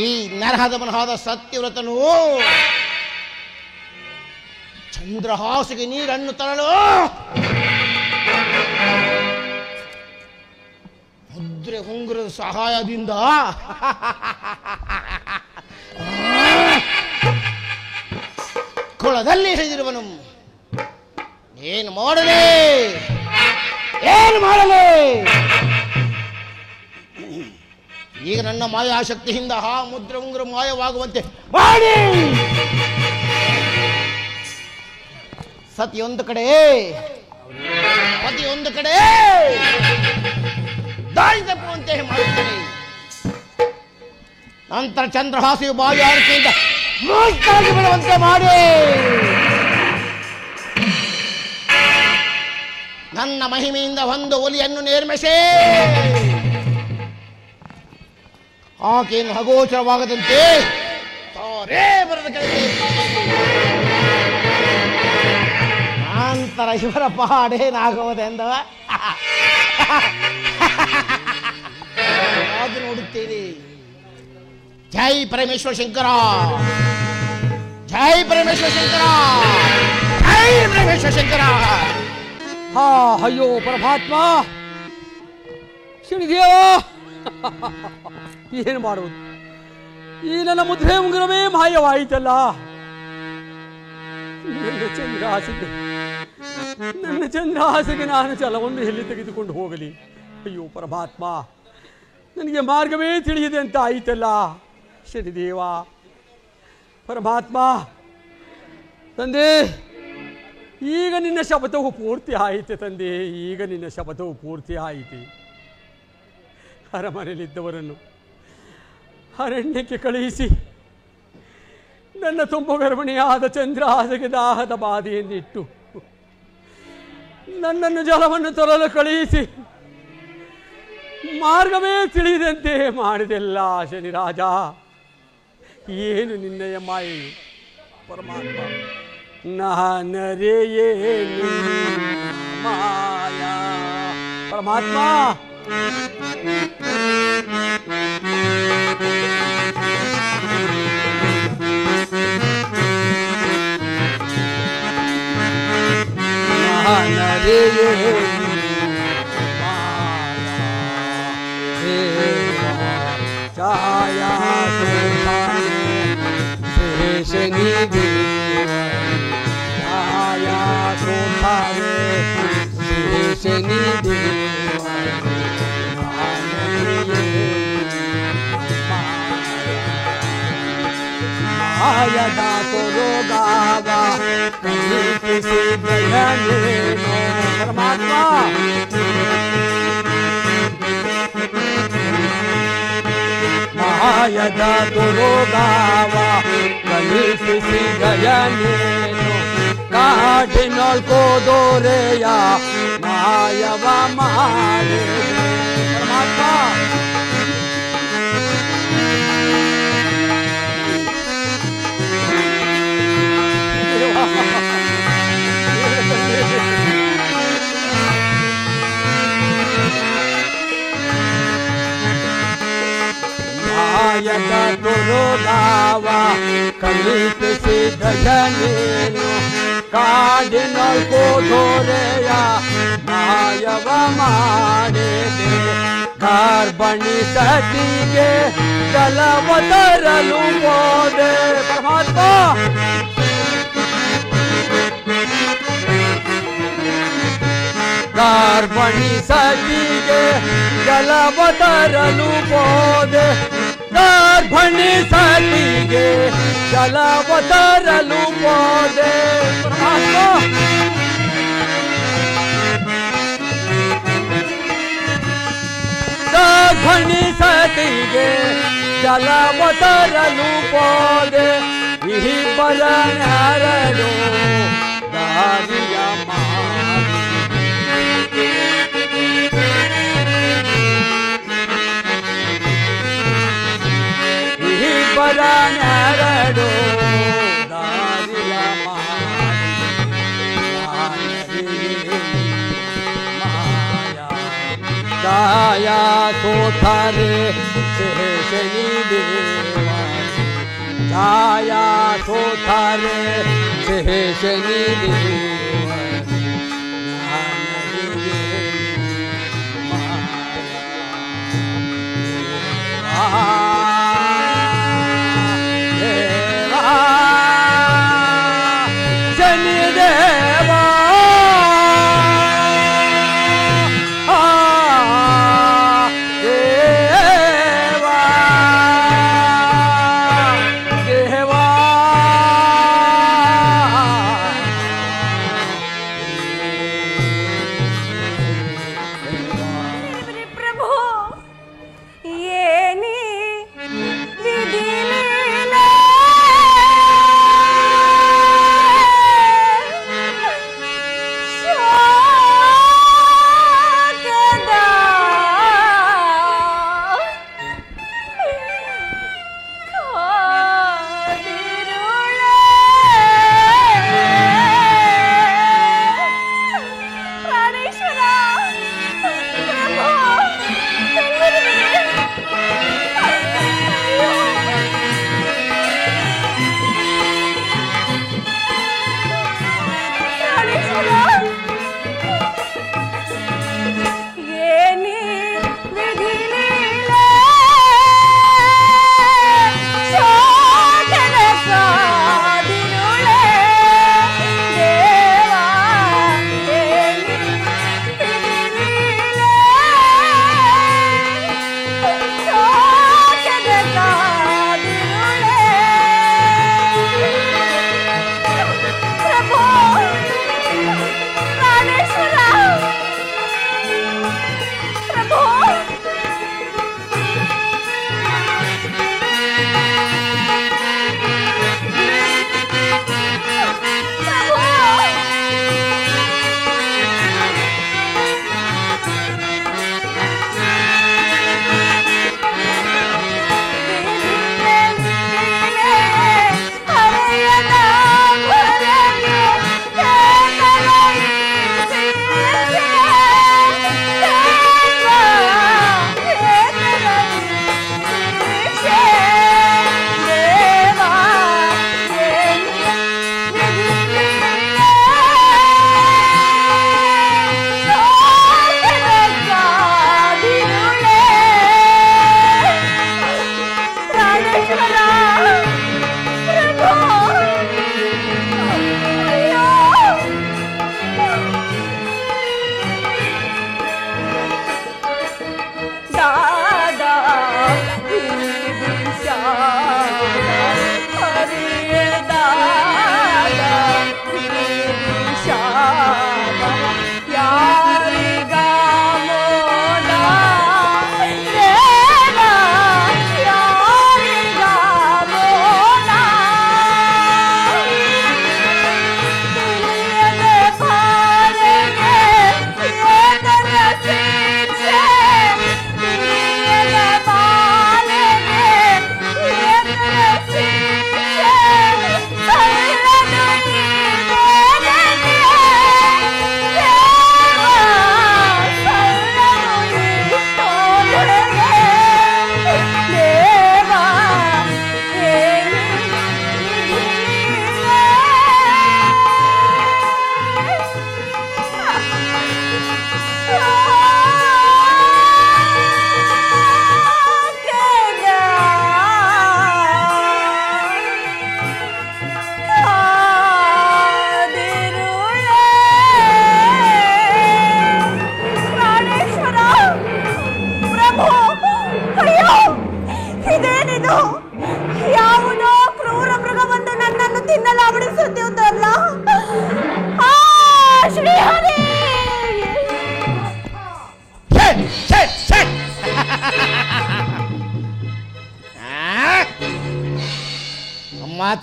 ಈ ನರಹದಮನಹಾದ ಸತ್ಯವ್ರತನು ಚಂದ್ರಹಾಸಿಗೆ ನೀರನ್ನು ತರಲು ಮುದ್ರೆ ಉಂಗುರದ ಸಹಾಯದಿಂದ ಕೊಳದಲ್ಲಿ ಹಿಡಿದಿರುವನು. ಏನು ಮಾಡಲಿ, ಏನು ಮಾಡಲಿ? ಈಗ ನನ್ನ ಮಾಯಾಶಕ್ತಿಯಿಂದ ಆ ಮುದ್ರೆ ಉಂಗುರ ಮಾಯವಾಗುವಂತೆ ಮಾಡಿ. ಸತಿಯೊಂದು ಕಡೆ, ಪತಿಯೊಂದು ಕಡೆ ದಾರಿ ತಪ್ಪುವಂತೆ ಮಾಡುತ್ತೇನೆ. ನಂತರ ಚಂದ್ರಹಾಸಿಯು ಬಾಯಾರಿಕೆಯಿಂದ ಮೋಸ್ತಾಗಿ ಬಿಡುವಂತೆ ಮಾಡಿ. ನನ್ನ ಮಹಿಮೆಯಿಂದ ಒಂದು ಒಲಿಯನ್ನು ನೇರ್ಮಿಸಿ ಆಕೆಯನ್ನು ಅಗೋಚರವಾಗದಂತೆ ತಾರೇ ಬರದ ಕೆಳಗೆ ನಂತರ ಇವರ ಪಾಡೇನಾಗುವುದೆಂದವ ಅದು ನೋಡುತ್ತೀರಿ. ಜೈ ಪರಮೇಶ್ವರ ಶಂಕರ, ಜೈ ಪರಮೇಶ್ವರ ಶಂಕರ, ಜೈ ಪರಮೇಶ್ವರ ಶಂಕರ. ಹಾ, ಅಯ್ಯೋ ಪರಮಾತ್ಮ, ಶನಿದೇವ, ಏನು ಮಾಡುವುದು? ಈ ನನ್ನ ಮುದ್ರೆ ಉಂಗುರವೇ ಮಾಯವಾಯಿತಲ್ಲ. ನನ್ನ ಚಂದ್ರಹಾಸಿಗೆ ನಾನು ಛಲವನ್ನು ಎಲ್ಲಿ ತೆಗೆದುಕೊಂಡು ಹೋಗಲಿ? ಅಯ್ಯೋ ಪರಮಾತ್ಮ, ನನಗೆ ಮಾರ್ಗವೇ ತಿಳಿಯದೆ ಅಂತ ಆಯಿತಲ್ಲ. ಶನಿದೇವ, ಪರಮಾತ್ಮ, ತಂದೆ, ಈಗ ನಿನ್ನ ಶಪಥವು ಪೂರ್ತಿ ಆಯಿತೆ ತಂದೆ, ಈಗ ನಿನ್ನ ಶಪಥವು ಪೂರ್ತಿ ಆಯಿತೆ. ಅರಮನೆಯಲ್ಲಿದ್ದವರನ್ನು ಅರಣ್ಯಕ್ಕೆ ಕಳುಹಿಸಿ ನನ್ನ ತುಂಬ ಗರ್ಭಿಣಿಯಾದ ಚಂದ್ರಹಾಸಿಗೆ ದಾಹದ ಬಾಧೆಯನ್ನಿಟ್ಟು ನನ್ನನ್ನು ಜಲವನ್ನು ತರಲು ಕಳುಹಿಸಿ ಮಾರ್ಗವೇ ತಿಳಿದಂತೆ ಮಾಡಿದೆಲ್ಲ ಶನಿರಾಜ. ಏನು ನಿನ್ನಯ ಮಾಯೆಯು ಪರಮಾತ್ಮ? ನಾನರೆಯೇ ಮಾಯ ಪರಮಾತ್ಮ. ನಾನರೆಯೇ ಛಾಯಾ ಶನಿ ಛಾಯಾ ಸೋಧಾರೆ ಶನಿ ಮಾಯದ ತೊರೋಗಾವ ಕಲಿಸಿ ದಯನೇನೋ ಪರಮಾತ್ಮ. ಮಾಯದ ತೊರೋಗಾವ ಕಲಿಸಿ ದಯನೇನೋ ಕಾಡಿನೊಳ್ಕೋದೋರೆಯ ಮಾಯವ ಮಾಡೆ ಪರಮಾತ್ಮ. ಮಾಯದ ತೊರೋಗಾವ ಕಲಿಸಿ ದಯನೇನು ಕಾಡಿನೊಳ್ಕೋದೋರೆಯ ಮಾಯವ ಮಾಡಿದೆ. ಗರ್ಭಣಿ ಸತಿಗೆ ಜಲವ ತರಲು ಹೋದೆ ಪರಮಾತ್ಮ. ಗರ್ಭಣಿ ಸತಿಗೆ ಜಲವ ತರಲು ಹೋದೆ. ಗರ್ಭಣಿ ಸತಿಗೆ ಜಲವ ತರಲು ಹೋದೆ ಪರಮಾತ್ಮ. ಗರ್ಭಣಿ ಸತಿಗೆ ಜಲವ ತರಲು ಹೋದೆ. ಈ ಪರನರಳು ದಾರಿಯ ಮಾಡಿ ಪರನರಡು ದಾರಿಯ ಮಾಯಾ ಛಾಯಾ ಸೋಧಾರೆ ಶನಿ ದೇವ ಛಾಯಾ ಸೋಧಾರೆ ಶನಿ ದೇವ ಶನಿದೇವ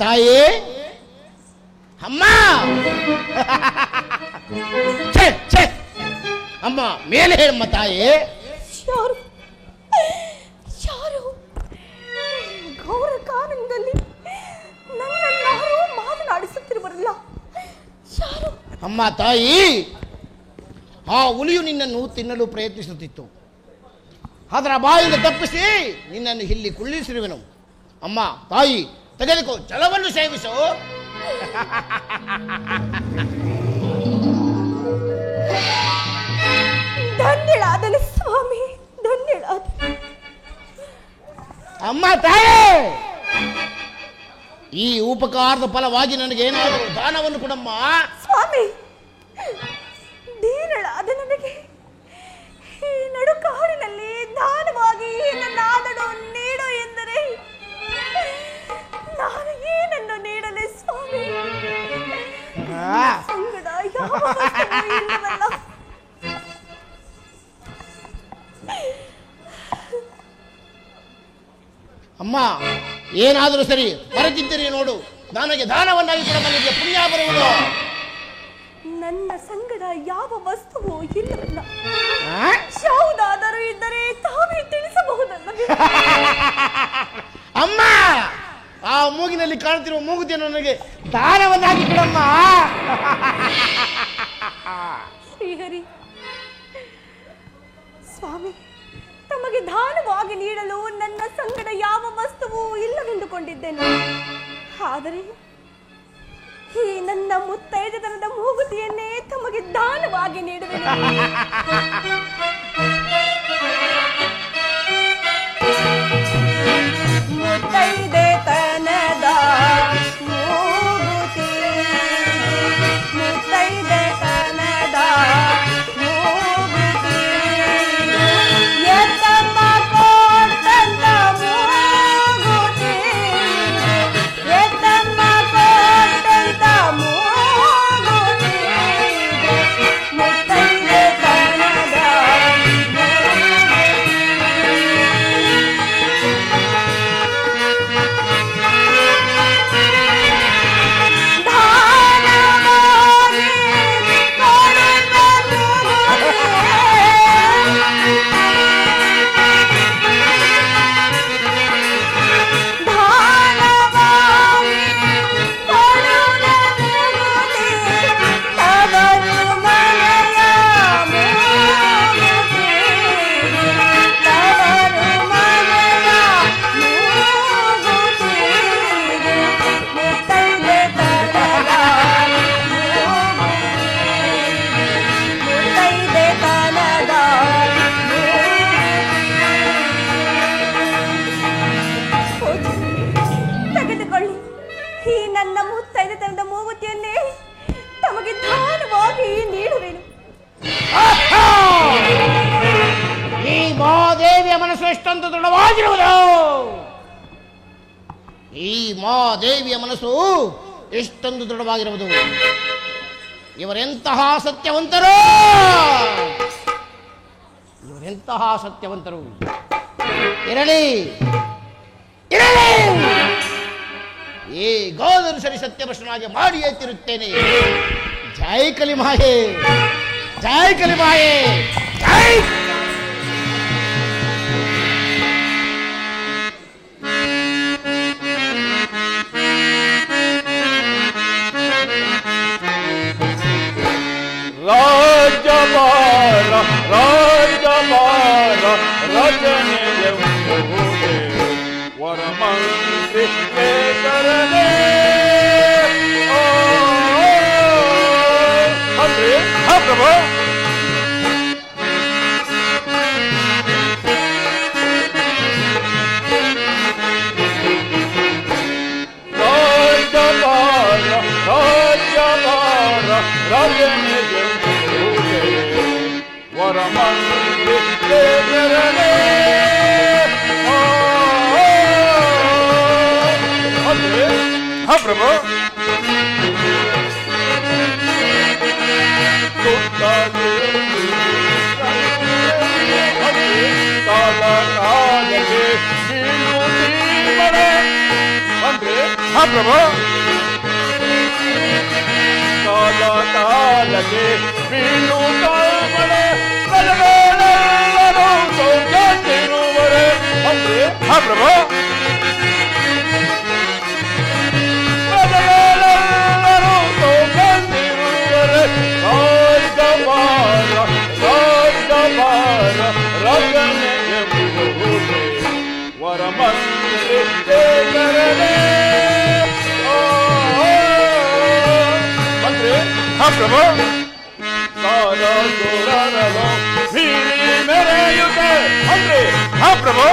ತಾಯಿ, ಅಮ್ಮ. ಛೇ ಛೇ, ಅಮ್ಮ ಮೇಲೆ ಹೇಳಮ್ಮ ತಾಯಿ. ಯಾರು ಯಾರು ಗೌರ ಕಾನನದಲ್ಲಿ ನನ್ನನ್ನಾರು ಮಾತನಾಡಿಸುತ್ತಿರುವರಲ್ಲ, ಯಾರು? ಅಮ್ಮ ತಾಯಿ, ಆ ಹುಲಿಯು ನಿನ್ನನ್ನು ತಿನ್ನಲು ಪ್ರಯತ್ನಿಸುತ್ತಿತ್ತು. ಅದರ ಬಾಯಿಂದ ತಪ್ಪಿಸಿ ನಿನ್ನನ್ನು ಇಲ್ಲಿ ಕುಳ್ಳಿಸಿರುವೆನು. ಅಮ್ಮ ತಾಯಿ, ತೆಗೆದುಕೋ, ಜಲವನ್ನು ಸೇವಿಸು. ಧನ್ಯಳಾದನು ಸ್ವಾಮಿ, ಧನ್ಯಳಾದ. ಅಮ್ಮ ತಾಯಿ, ಈ ಉಪಕಾರದ ಫಲವಾಗಿ ನನಗೆ ಏನಾದರೂ ದಾನವನ್ನು ಕೊಡಮ್ಮ. ಸ್ವಾಮಿ, ದೀನಳಾದ ನನಗೆ ಈ ನಡುಕಾಡಿನಲ್ಲಿ ದಾನವಾಗಿ ನನ್ನಾದಡು ನೀಡು ಎಂದರೆ ನಾನು ಏನನ್ನು ನೀಡಲೆ ಸ್ವಾಮಿ? ಸಂಗಡ ಯಾವ ವಸ್ತುವೂ ಇಲ್ಲವಲ್ಲ. ಅಮ್ಮ, ಏನಾದರೂ ಸರಿ, ಬರದಿದ್ದರೆ ನೋಡು, ನನಗೆ ದಾನವನ್ನಾಗಿ ಕೊಡಬಲ್ಲಿಗೆ ಪುಣ್ಯ ಬರುವುದು. ನನ್ನ ಸಂಗಡ ಯಾವ ವಸ್ತುವು ಇಲ್ಲವಲ್ಲ. ಯಾವುದಾದರೂ ಇದ್ದರೆ ತಾವೇ ತಿಳಿಸಬಹುದಲ್ಲವೇ? ಅಮ್ಮ, ಆ ಮೂಗಿನಲ್ಲಿ ಕಾಣುತ್ತಿರುವ ಮೂಗುತಿಯನ್ನು ನನಗೆ ದಾನವನ್ನಾಗಿ ಕೊಡಮ್ಮ. ಶ್ರೀಹರಿ ಸ್ವಾಮಿ, ತಮಗೆ ದಾನವಾಗಿ ನೀಡಲು ನನ್ನ ಸಂಗಡ ಯಾವ ವಸ್ತುವು ಇಲ್ಲವೆಂದುಕೊಂಡಿದ್ದೇನೆ. ಆದರೆ ಈ ನನ್ನ ಮುತ್ತೈದೆತನದ ಮೂಗುತಿಯನ್ನೇ ತಮಗೆ ದಾನವಾಗಿ ನೀಡುವೆನು. ಮುತ್ತೈದೆತನದ ಮೂಗುತಿ, ಮುತ್ತೈದೆತನದ ಮೂಗುತಿ, ಎತ್ತಮ್ಮ ಕೊಟ್ಟಂತ ಮೂಗುತಿ, ಎತ್ತಮ್ಮ ಕೊಟ್ಟಂತ ಮೂಗುತಿ, ಮುತ್ತೈದೆತನದ ತೆಗೆದುಕೊಳ್ಳಿ. ಈ ನನ್ನ ಮುತ್ತೈದೆತನದ ಮೂಗುತಿಯನ್ನೇ ತಮಗೆ ದಾನವಾಗಿ ನೀಡುವೆನು. ಈ ಮಹಾದೇವಿಯ ಮನಸ್ಸು ಎಷ್ಟೊಂದು ದೃಢವಾಗಿರುವುದು. ಈ ಮಹಾದೇವಿಯ ಮನಸ್ಸು ಎಷ್ಟೊಂದು ದೃಢವಾಗಿರುವುದು. ಇವರೆಂತಹ ಸತ್ಯವಂತರು, ಇವರೆಂತಹ ಸತ್ಯವಂತರು. ಇರಲಿ ಇರಲಿ, ಈಗಾದರೂ ಸರಿ ಸತ್ಯಭ್ರಷ್ಟನಾಗಿ ಮಾಡಿ ಎತ್ತಿರುತ್ತೇನೆ. ಜೈ ಕಲಿಮಾಯೆ, ಜೈ ಕಲಿಮಾಯೆ, ಜೈ. ರಾಜಬಾರ ರಾಜಬಾರ ರಜನೆಯ ವರಮಂತ್ರಿ ಕೇತರನೇ. ಅಂದ್ರೆ ಹಾ ಪ್ರಭು, ರಾಜಬಾರ ರಾಜಬಾರ ರಜನೆಯ ವರಮಂತ್ರಿ ಕೇತರನೇ. ಹಾ ಪ್ರಭು, ಕಾಲ ಕಾಲಕ್ಕೆ ಅಂದ್ರೆ ಹಾ ಪ್ರಭು ಕಾಲ ಕಾಲಕ್ಕೆ ಬೀಳು ಕಾಲ್ಮಳೆ ಪ್ರಜೆಗಳೆಲ್ಲರೂ ಸೌಖ್ಯವಿರುವರೆ ಅಂದ್ರೆ ಪ್ರಭು ಪ್ರಜೆಗಳೆಲ್ಲರೂ ಸೌಖ್ಯವಿರುವರೆ ರಾಜ್ಯಭಾರ ರಾಜ್ಯಭಾರ ರಾಜನೆಗೆ ಬಿಡುವುದೇ ವರಮಂತ್ರಿ ದೇವರೇ ಮಂತ್ರಿ ಪ್ರಭು ಸಾರ ಸೋರರಲು ಬೀಳಿ ಮೆರೆಯುತ್ತೆ ಅಂದ್ರೆ ಪ್ರಭು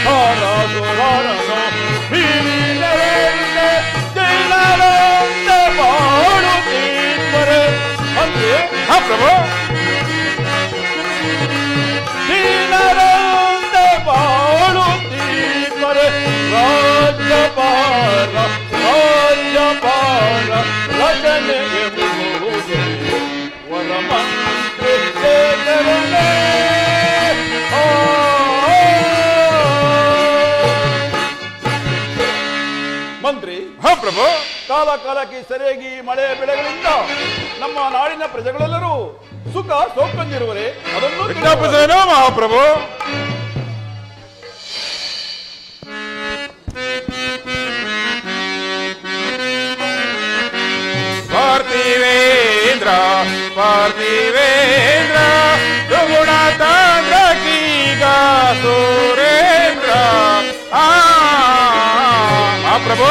ಸಾರ ಸೋರರಲು ಬೀಳಿ ಮೆರೆಯುತ್ತೆ ಜೈಲರಂತೆ ಬಾಳುತ್ತೀರ್ಪರೆ ಅಂದ್ರೆ ಪ್ರಭು ಜೈಲರಂತೆ ಬಾಳುತ್ತೀರ್ಪರೆ ರಾಜ್ಯಪಾಲ ರಾಜ್ಯಪಾಲ ರಚನೆ ಎಂಬುದೇ ವರಮಂತ್ರಿ ದೇವರೇ ಮಂತ್ರಿ ಪ್ರಭು ಕಾಲ ಕಾಲಕ್ಕೆ ಸರಿಯಾಗಿ ಮಳೆ ಬೆಳೆಗಳಿಂದ ನಮ್ಮ ನಾಡಿನ ಪ್ರಜೆಗಳೆಲ್ಲರೂ ಸುಖ ಸೌಕರ್ಯವಿರುವರೆ ಅದನ್ನು ವಿಜ್ಞಾಪಿಸೇನೋ ಮಹಾಪ್ರಭು ಪಾರ್ಥಿವೇಂದ್ರ ಪಾರ್ಥಿವೇಂದ್ರ ದುಗುಣ ತಾಂದ್ರ ಕೀಗ ಸುರೇಂದ್ರ ಪ್ರಭು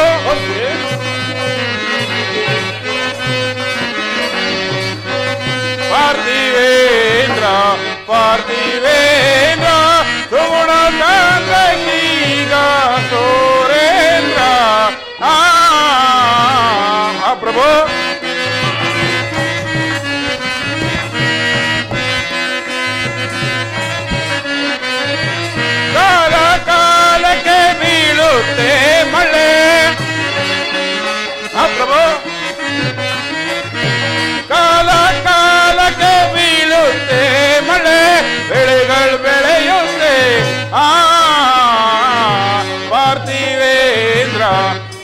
ಪಾರ್ಥಿವೇಂದ್ರ ಪಾರ್ಥಿವೇಂದ್ರ ದುಗುಣ ತಾಂದ್ರ ಕೀಗ ಸುರೇಂದ್ರ ಪ್ರಭು ಕಾಲ ಕಾಲಕ್ಕೆ ಬೀಳುತ್ತೆ ಮಳೆ ಪ್ರಭು ಕಾಲ ಕಾಲಕ್ಕೆ ಬೀಳುತ್ತೆ ಮಳೆ ಬೆಳೆಗಳು ಬೆಳೆಯುತ್ತೆ ಪಾರ್ಥಿವೇಂದ್ರ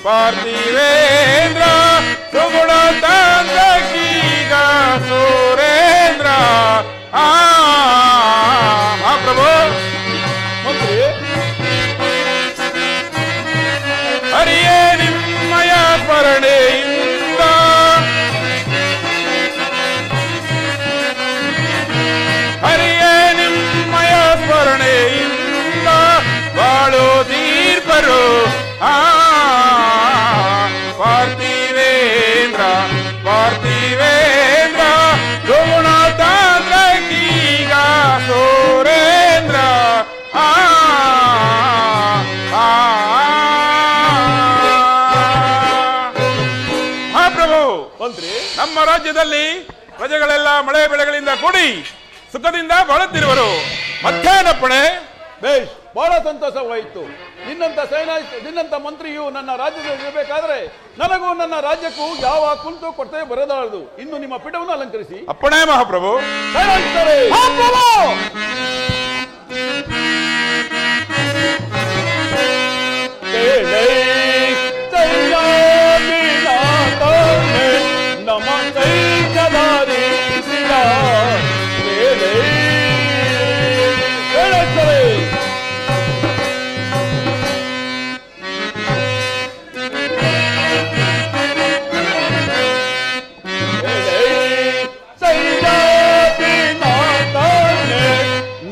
ಪಾರ್ಥಿವೇಂದ್ರ ಸುಗುಣ ತಾಂದ್ರಕೀಗ ಸುರೇಂದ್ರ ಪ್ರಭು ಮಂತ್ರಿ ಹರಿಯೇ ನಿಮ್ಮಯ ಸ್ಮರಣೆಯಿಂದ ಹರಿಯೇ ನಿಮ್ಮಯ ಸ್ಮರಣೆಯಿಂದ ಬಾಳು ದೀರ್ಪರು ಪಾರ್ಥಿವೇಂದ್ರ ಪಾರ್ಥಿವೇಂದ್ರ ದುಗುಣ ತಾಂದ್ರಕೀಗ ಸುರೇಂದ್ರ ಪ್ರಭು ಮಂತ್ರಿ ನಮ್ಮ ರಾಜ್ಯದಲ್ಲಿ ಪ್ರಜೆಗಳೆಲ್ಲ ಮಳೆ ಬೆಳೆಗಳಿಂದ ಕೂಡಿ ಸುಖದಿಂದ ಬಾಳುತ್ತಿರುವರು ಮಧ್ಯಾಹ್ನಪ್ಪಣೆ ಬೇಷ್ ಬಹಳ ಸಂತೋಷವಾಯಿತು ನಿನ್ನಂತ ಮಂತ್ರಿಯು ನನ್ನ ರಾಜ್ಯದಲ್ಲಿ ಇರಬೇಕಾದ್ರೆ ನನಗೂ ನನ್ನ ರಾಜ್ಯಕ್ಕೂ ಯಾವ ಕುಂಟು ಕೊರತೆ ಬರದಾರದು. ಇನ್ನು ನಿಮ್ಮ ಪೀಠವನ್ನು ಅಲಂಕರಿಸಿ. ಅಪ್ಪಣೆ ಮಹಾಪ್ರಭು.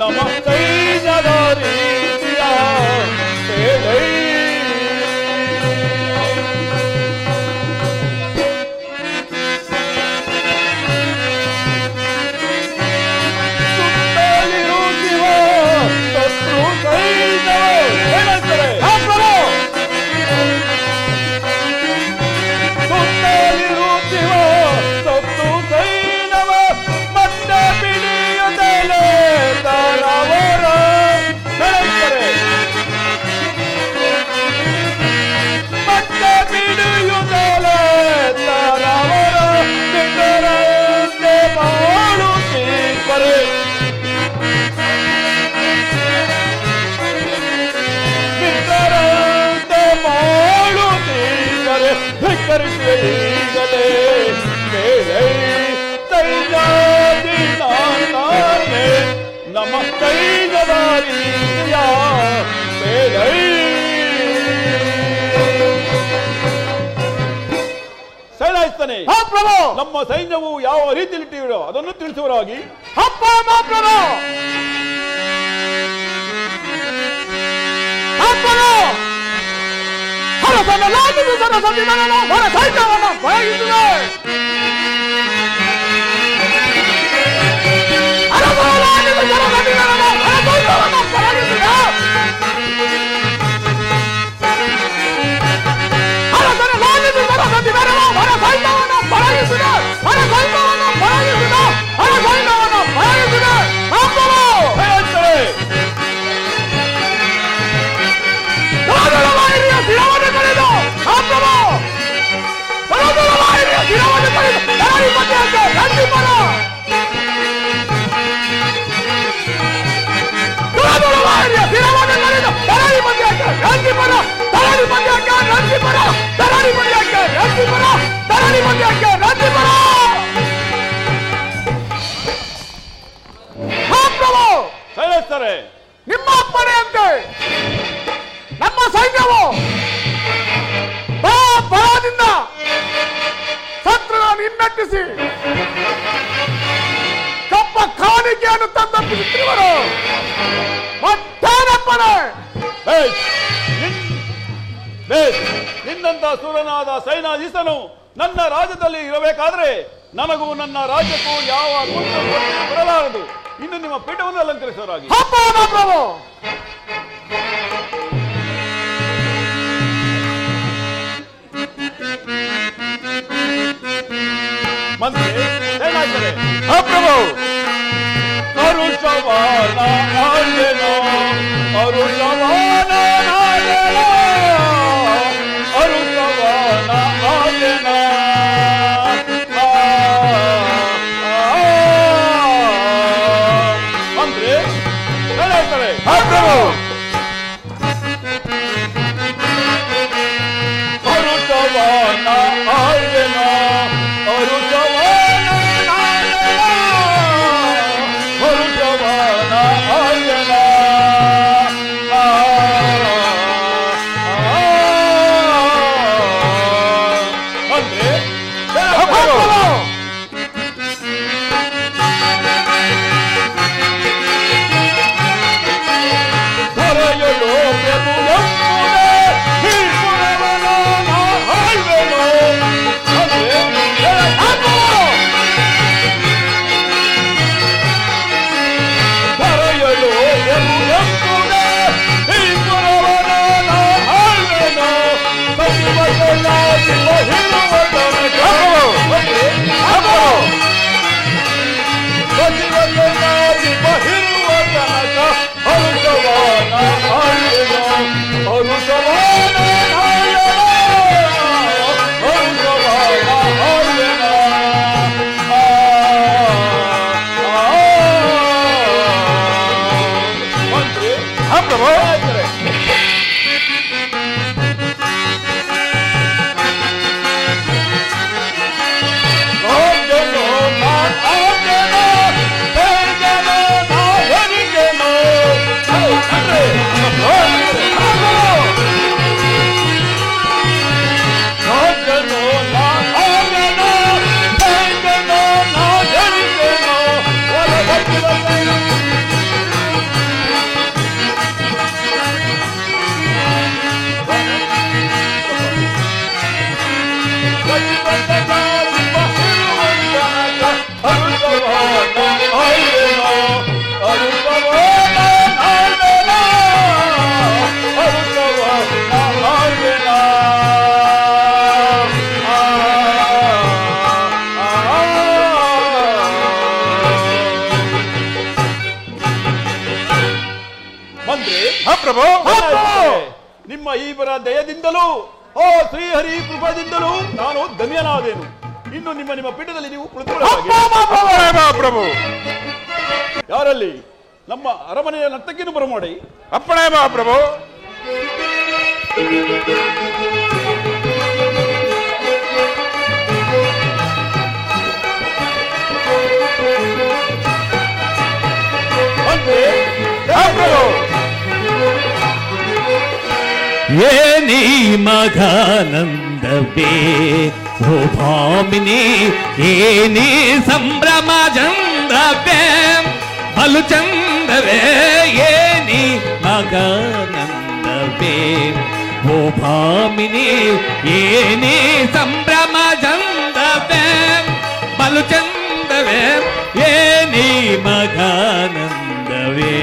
ನಮಸ್ತೆ ನಮಸ್ಕರಿಸುವೆ ಈಗಲೇ ಬೇರೆ ತೈಜಾದಿ ನಾನೇ ನಮ ತೈಜದಾರಿಯ ಬೇರೆ ಸೇನಾಯಿಸ್ತಾನೆ ನಮ್ಮ ಸೈನ್ಯವು ಯಾವ ರೀತಿಯಲ್ಲಿಟ್ಟಿರೋ ಅದನ್ನು ತಿಳಿಸುವರಾಗಿ ನಿಮ್ಮ ಅಪ್ಪಣೆಯಂತೆ ನಮ್ಮ ಸೈನ್ಯವು ಬಲದಿಂದ ಶತ್ರುಗಳನ್ನು ಹಿಮ್ಮೆಟ್ಟಿಸಿ ಕಪ್ಪ ಕಾಣಿಕೆಯನ್ನು ತಂದೊಪ್ಪಿಸುತ್ತಿರುವರು. ಮತ್ತೇನಪ್ಪಣೆ? ನಿನ್ನಂತ ಸೂರನಾದ ಸೇನಾಧೀಶನು ನನ್ನ ರಾಜ್ಯದಲ್ಲಿ ಇರಬೇಕಾದ್ರೆ ನನಗೂ ನನ್ನ ರಾಜ್ಯಕ್ಕೂ ಯಾವ ಕುಂದು ಬರಲಾರದು. ಇನ್ನು ನಿಮ್ಮ ಪೀಠವನ್ನು ಅಲಂಕರಿಸುವರಾಗಿ ಮಂತ್ರಿ ಏನಾಗ್ತಾರೆ? ಪ್ರಭು ಅರುಷವಾನ ಆಳ್ವೆನೋ ಅರುಷವಾನ ಆಳ್ವೆನೋ ಅರುಷವಾನ ಆಳ್ವೆನೋ ಮಂತ್ರಿ ಏನಾಗ್ತಾರೆ? ಪ್ರಭು ಅರುಷವಾನ ಆಳ್ವೆನೋ ಪ್ರಭು ನಿಮ್ಮ ಈಬರ ದಯದಿಂದಲೂ ಓ ಶ್ರೀಹರಿ ಕೃಪದಿಂದಲೂ ನಾನು ಧನ್ಯನಾದೇನು. ಇನ್ನು ನಿಮ್ಮ ನಿಮ್ಮ ಪೀಠದಲ್ಲಿ ನೀವು ಕುಳಿತುಕೊಳ್ಳಬೇಕು. ಪ್ರಭು ಯಾರಲ್ಲಿ ನಮ್ಮ ಅರಮನೆಯ ನರ್ತಕಿಯನ್ನು ಬರಮಾಡಿ. ಅಪ್ಪಣೆ ಮಹಾಪ್ರಭು. ಏನಿ ಮಗಾನಂದವೇ ಓ ಭಾಮಿನಿ ಏನಿ ಸಂಭ್ರಮ ಚಂದವೇ ಬಲು ಚಂದವೇ ಏನಿ ಮಗಾನಂದವೇ ಓ ಭಾಮಿನಿ ಏನಿ ಸಂಭ್ರಮ ಚಂದವೇ ಬಲು ಚಂದವೇ ಏನಿ ಮಗಾನಂದವೇ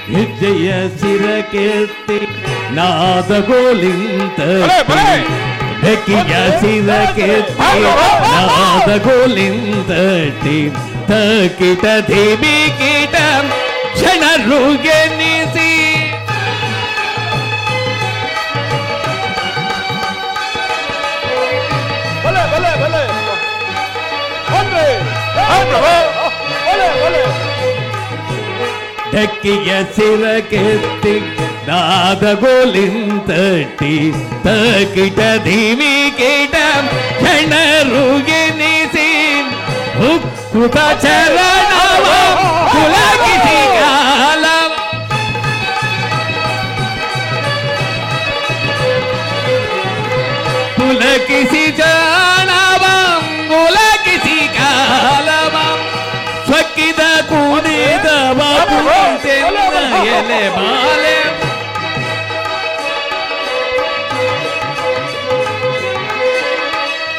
ಹೆಜ್ಜೆಯ ಸಿರಕೆತ್ತಿ ನಾದಗೋಲಿಂತ ಬೆಕ್ಕಿಯ ಸಿರಕೆತ್ತಿ ನಾದಗೋಲಿಂತಟಿ ತಕಿಟ ಧಿಮಿ ಕೀಟ ಕ್ಷಣರುಗೆ ನಿಸಿ ಢಕ್ಕಿಯ ಸಿರಕೆತ್ತಿ ನಾದಗೋಲಿಂತಟಿ ತಕಿಟ ಧಿಮಿ ಕೀಟ ಕ್ಷಣರುಗೆ ನಿಸಿ ಹುಕ್ಕುತ ಚರಣವ ಪುಲಕಿಸಿ ಕಾಲ ಪುಲಕಿಸಿ ಚರಣವ ಪುಲಕಿಸಿ ಕಾಲವ ಸ್ವಕ್ಕಿದ ಕುಣಿದವ ಕುಂತೆನ್ನ ಎಲೆ ಮಾಲೆ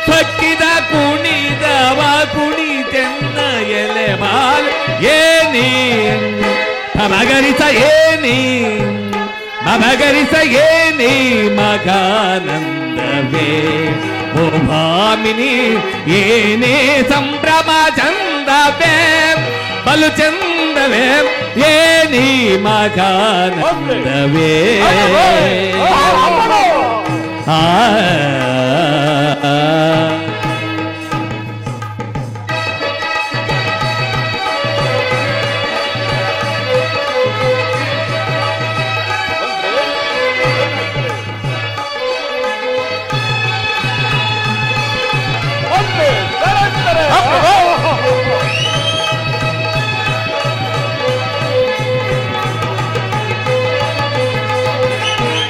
ಸ್ವಕ್ಕಿದ ಕುಣಿದವ ಕುಣಿತೆನ್ನ ಎಲೆ ಮಾಲೆ ಏನಿ ಮಗರಿಸ ಏನಿ ಮಗರಿಸ ಏನಿ ಮಗಾನಂದವೇ ಓ ಭಾಮಿನಿ ಏನೇ ಸಂಭ್ರಮ ಚಂದವೇ ಬಲು ಚಂದವೇ ಏನಿ ಮಗಾನಂದವೇ ಆ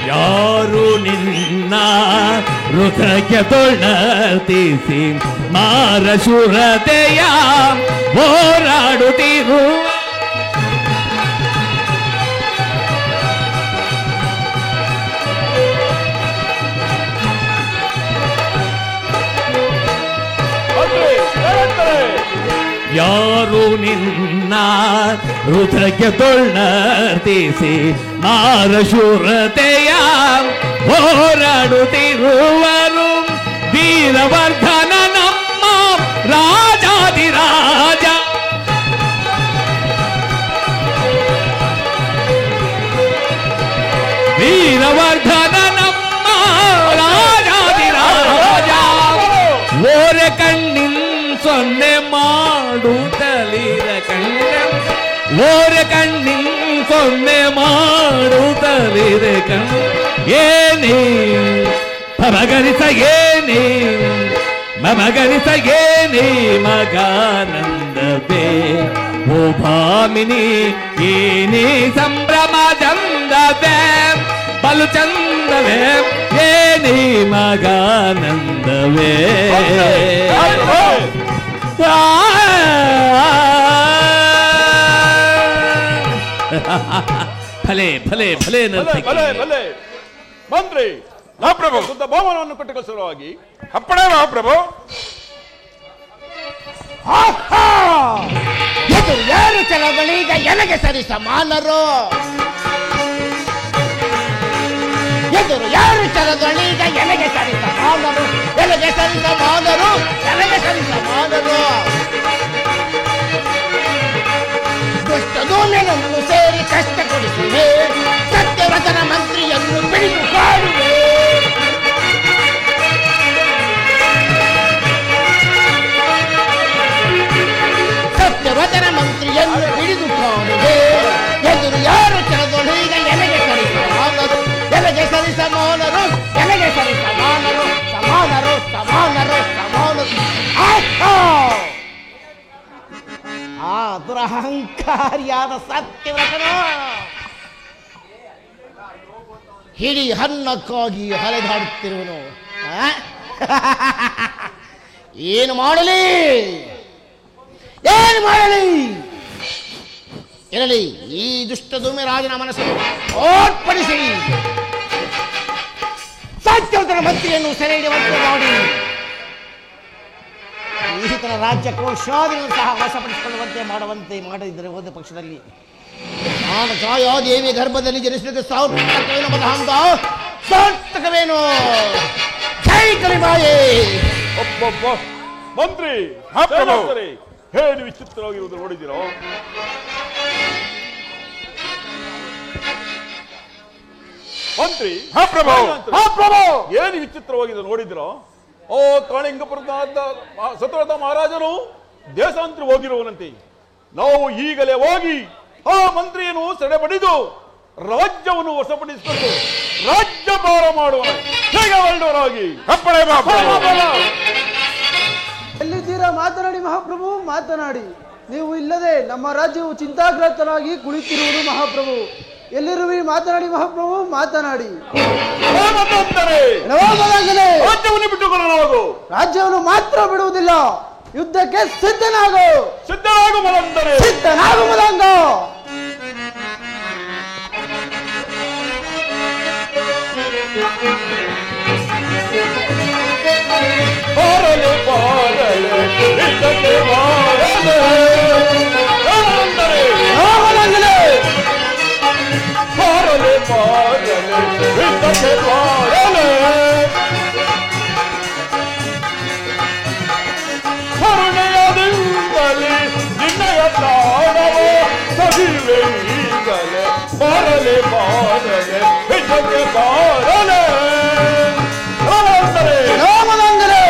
ಯಾರು ನಿನ್ನ ಹೃದಯ ತೊಳತಿಸಿ ಮಾರಶುರತೆಯ ಹೋರಾಡುತ್ತಿರುವ ಯಾರು ನಿನ್ನ ಹೃದಯ ತೊಳತಿಸಿ ಮಾರಶೂರತೆಯ ಹೋರಾಡುತ್ತಿರುವರು ವೀರವರ್ಧನ ನಮ್ಮ ರಾಜಾದಿರಾಜ ವೀರವರ್ಧನ ನಮ್ಮ ರಾಜಾದಿರಾಜ ಓರ ಕಣ್ಣಿನ ಸೊನ್ನೆ ಮಾಡುತ್ತಲಿರ ಕಣ್ಣ ಓರ ಕಣ್ಣಿನ ಸೊನ್ನೆ ಮಾಡುತ್ತಲಿರ ಕಣ್ಣ ಏನೇ ಮಗರಿಸ ಏನೇ ಮಗರಿಸ ಏನೇ ಮಗಾನಂದವೇ ಓ ಭಾಮಿನಿ ಏನೇ ಸಂಭ್ರಮ ಚಂದವೇ ಬಲು ಚಂದವೇ ಏನೇ ಮಗಾನಂದವೇ ಭಲೆ ಭಲೆ ಭಲೆ ಭಲೆ ಮಂತ್ರಿ ಮಹಾಪ್ರಭು ಶುದ್ಧ ಬಹುಮಾನವನ್ನು ಕೊಟ್ಟಿರುವ ಸಲುವಾಗಿ ಅಪ್ಪಣೆ ಮಹಾಪ್ರಭು. ಇದು ಯಾರು ಚಲಗಳೀಗ ಎನಗೆ ಸರಿ ಸಮಾನರು ಎದುರು ಯಾರು ಚಲಗಳೀಗ ಎನಗೆ ಸರಿ ಸಮಾನರು ಎನಗೆ ಸರಿ ಸಮಾನರು ಎನಗೆ ಸರಿ ಸಮಾನರು ದುಷ್ಟದೂನನ್ನು ಸೇರಿ ಕಷ್ಟ ಕೊಡಿಸುವೆ ಸತ್ಯವತನ ಮಂತ್ರಿಯನ್ನು ಬಿಡಿದು ಕಾಡುವೆ ಸಜ್ಜನ ಮಂತ್ರಿಯನ್ನು ಹಿಡಿದು ಕಾಣುವೆ ಎದುರು ಯಾರು ಕೆಳದೊಳೀಗ ಎಲೆಗೆ ಸರಿಸಮಾನರು ಎಲೆಗೆ ಸರಿಸಮಾನರು ಎಲೆಗೆ ಸರಿಸಮಾನರು ಸಮಾನರು ಸಮಾನರು ಸಮಾನರು ಆ ದುರಹಂಕಾರಿಯಾದ ಸತ್ಯವ್ರತನು ಹಿಡಿ ಹನ್ನಕ್ಕಾಗಿ ಹಲೆದಾಡುತ್ತಿರುವನು. ಏನು ಮಾಡಲಿ ಏನು ಮಾಡಲಿ ಇರಲಿ, ಈ ದುಷ್ಟ ಧೂಮ್ಯರಾಜನ ಮನಸ್ಸನ್ನು ಓರ್ಪಡಿಸಿ ಸತ್ಯವಂತರ ಮಂತ್ರಿಯನ್ನು ಸೆರೆ ಹಿಡಿಯುವಂತೆ ಮಾಡಿ ಈತನ ರಾಜ್ಯ ಕೋಶಾದಿಗಳನ್ನು ಸಹ ವಶಪಡಿಸಿಕೊಳ್ಳುವಂತೆ ಮಾಡದಿದ್ದರೆ ಹೋದ ಪಕ್ಷದಲ್ಲಿ ನಾನು ಛಾಯಾದೇವಿ ಗರ್ಭದಲ್ಲಿ ಜನಿಸಲಿಕ್ಕೆ ಸಾರ್ಥಕವೇನು ಮದಹಂತ ಸಾರ್ಥಕವೇನು. ಜೈ ಕಲಿಮಾಯೇ. ಒಬ್ಬೊಬ್ಬ ಮಂತ್ರಿ ಹೇಳಿ ವಿಚಿತ್ರವಾಗಿರುವುದು ನೋಡಿದಿರೋ? ಮಂತ್ರಿ ಏನು ವಿಚಿತ್ರವಾಗಿದೆ ನೋಡಿದಿರೋ? ಓ ಕಾಳಿಂಗಪುರದ ಸತ್ಯವ್ರತ ಮಹಾರಾಜನು ದೇಶಾಂತರ ಹೋಗಿರುವನಂತೆ. ನಾವು ಈಗಲೇ ಹೋಗಿ ಆ ಮಂತ್ರಿಯನ್ನು ಸೆರೆ ಪಡೆದು ರಾಜ್ಯವನ್ನು ವಶಪಡಿಸಿಕೊಂಡು ರಾಜ್ಯಭಾರ ಮಾಡುವ ಹೇಗೆ ಹೊರಡವರಾಗಿ. ಎಲ್ಲಿದ್ದೀರಾ? ಮಾತನಾಡಿ ಮಹಾಪ್ರಭು, ಮಾತನಾಡಿ. ನೀವು ಇಲ್ಲದೆ ನಮ್ಮ ರಾಜ್ಯವು ಚಿಂತಾಗ್ರಸ್ತನಾಗಿ ಕುಳಿತಿರುವುದು ಮಹಾಪ್ರಭು. ಎಲ್ಲಿರುವಿ? ಮಾತನಾಡಿ ಮಹಾಪ್ರಭು, ಮಾತನಾಡಿ. ರಾಜ್ಯವನ್ನು ಬಿಟ್ಟುಕೊಳ್ಳಲಾಗದು. ರಾಜ್ಯವನ್ನು ಮಾತ್ರ ಬಿಡುವುದಿಲ್ಲ, ಯುದ್ಧಕ್ಕೆ ಸಿದ್ಧನಾಗು. ಸಿದ್ಧನಾಗು ಮದಂದರೆ ಸಿದ್ಧನಾಗು ಮದಂಗ. ಬಾರಲೆ ಬಾರಲೆ ಯುದ್ಧಕ್ಕೆ ಬಾರಲೆ ಮದಂಗಲೇ. ಬಾರಲೆ ಬಾರಲೆ ಯುದ್ಧಕ್ಕೆ ಬಾರಲೆ ಕರುಣೆಯದಿಂದಲೇ ನಿನ್ನಯ ಪ್ರಾಣವೋ ಸಹಿವೆ ಈಗಲೇ. ಬಾರಲೆ ಬಾರಲೆ ಯುದ್ಧಕ್ಕೆ ಬಾರಲೆ ಮದಂಗಲೇ.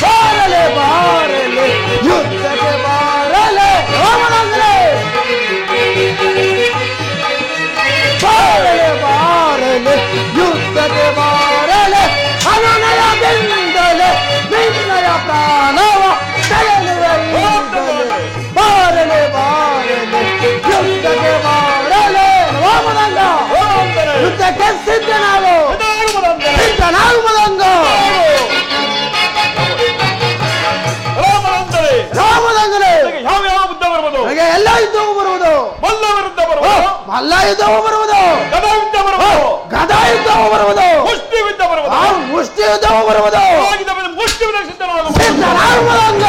ಬಾರಲೆ ಬಾರಲೆ ಯುದ್ಧಕ್ಕೆ ಬಾರಲೆ ಮದಂಗಲೇ. ಬಾರಲೆ ಬಾರಲೆ ಯುದ್ಧಕ್ಕೆ ಬಾರಲೆ ಅನನಯದಿಂದಲೇ ನಿನ್ನಯ ಪ್ರಾಣವ ಸೆಳೆಯುವೆ ಈಗಲೇ. ಬಾರಲೆ ಬಾರಲೆ ಯುದ್ಧಕ್ಕೆ ಬಾರಲೆ ಮದಂಗ. ಯುದ್ಧಕ್ಕೆ ಸಿದ್ಧನಾಗು. ಸಿದ್ಧನಾಗು ಮದಂಗ. ರಾಮದಂಗಲೇ. ಯಾವ ಯುದ್ಧ ಬರುವುದು? ಎಲ್ಲ ಯುದ್ಧವೂ ಬರುವುದು. ಮಲ್ಲ ವಿರುದ್ಧ ಬರುವುದು. ಮಲ್ಲ ಯುದ್ಧವೂ ಬರುವುದು. ಗದಾ ಯುದ್ಧ ಬರುವುದು. ಗದಾ ಯುದ್ಧವೂ ಬರುವುದು. ಮುಷ್ಟಿ ಯುದ್ಧ ಬರುವುದು. ಮುಷ್ಟಿ ಯುದ್ಧವೂ ಬರುವುದು. ಮುಷ್ಟಿ ಸಿದ್ಧನಾಗು. ಸಿದ್ಧನಾಗು ಮದಂಗ.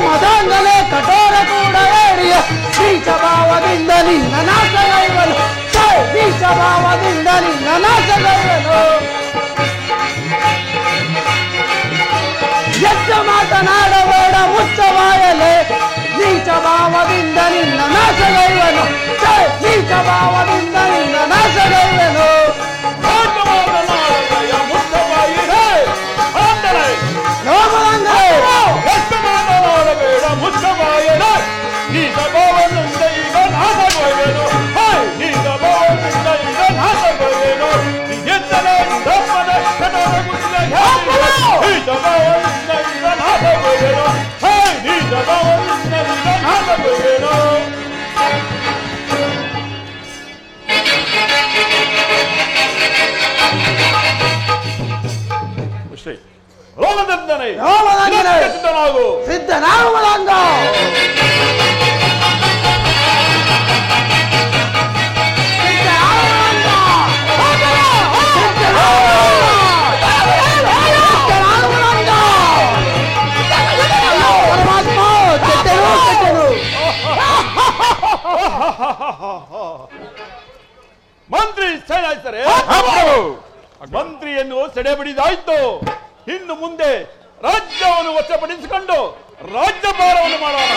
ಮದಂಗಲೇ ಕಠೋರ ಕೂಡ ಹೇಳಿಯ ನೀಚ ಭಾವದಿಂದ ನಿನ್ನ ನಾಶಗೈವನು. ನೀಚ ಭಾವದಿಂದ ನಿನ್ನ ನಾಶಗೈವನು. ಹೆಚ್ಚು ಮಾತನಾಡಬೇಡ ಮುಚ್ಚವಾಯಲೆ. ನೀಚ ಭಾವದಿಂದ ನಿನ್ನ ನಾಶಗೈವನು. ನೀಚ ಭಾವದಿಂದ ನಿನ್ನ ನಾಶಗೈವನು. ನೀ ಸಭಾವನ್ನಿಂದ ಈಗ ನಾಶಗೊಳ್ಳುವೆನು. ನೀ ಸಭಾವನ್ನಿಂದ ಈಗ ನಾಶಗೊಳ್ಳುವೆನು. ಎತ್ತನೆ ದಪ್ಪನ ಕಟೋರ ಗುಡಿಯ ಈ ಸಭಾವನ್ನಿಂದ ಈಗ ನಾಶಗೊಳ್ಳುವೆನು. ನೀ ಸಭಾವನ್ನಿಂದ ಈಗ ನಾಶಗೊಳ್ಳುವೆನು. ಸಿದ್ಧನಾಗು. ಸಿದ್ಧನಾಗುವುದಂಗ. ಮಂತ್ರಿ ಸೇನಾಧಿಕಾರಿ, ಮಂತ್ರಿಯನ್ನು ಸೆಡೆಬಿಡಿದಾಯ್ತು. ಇನ್ನು ಮುಂದೆ ರಾಜ್ಯವನ್ನು ವಶಪಡಿಸಿಕೊಂಡು ರಾಜ್ಯಭಾರವನ್ನು ಮಾಡೋಣ.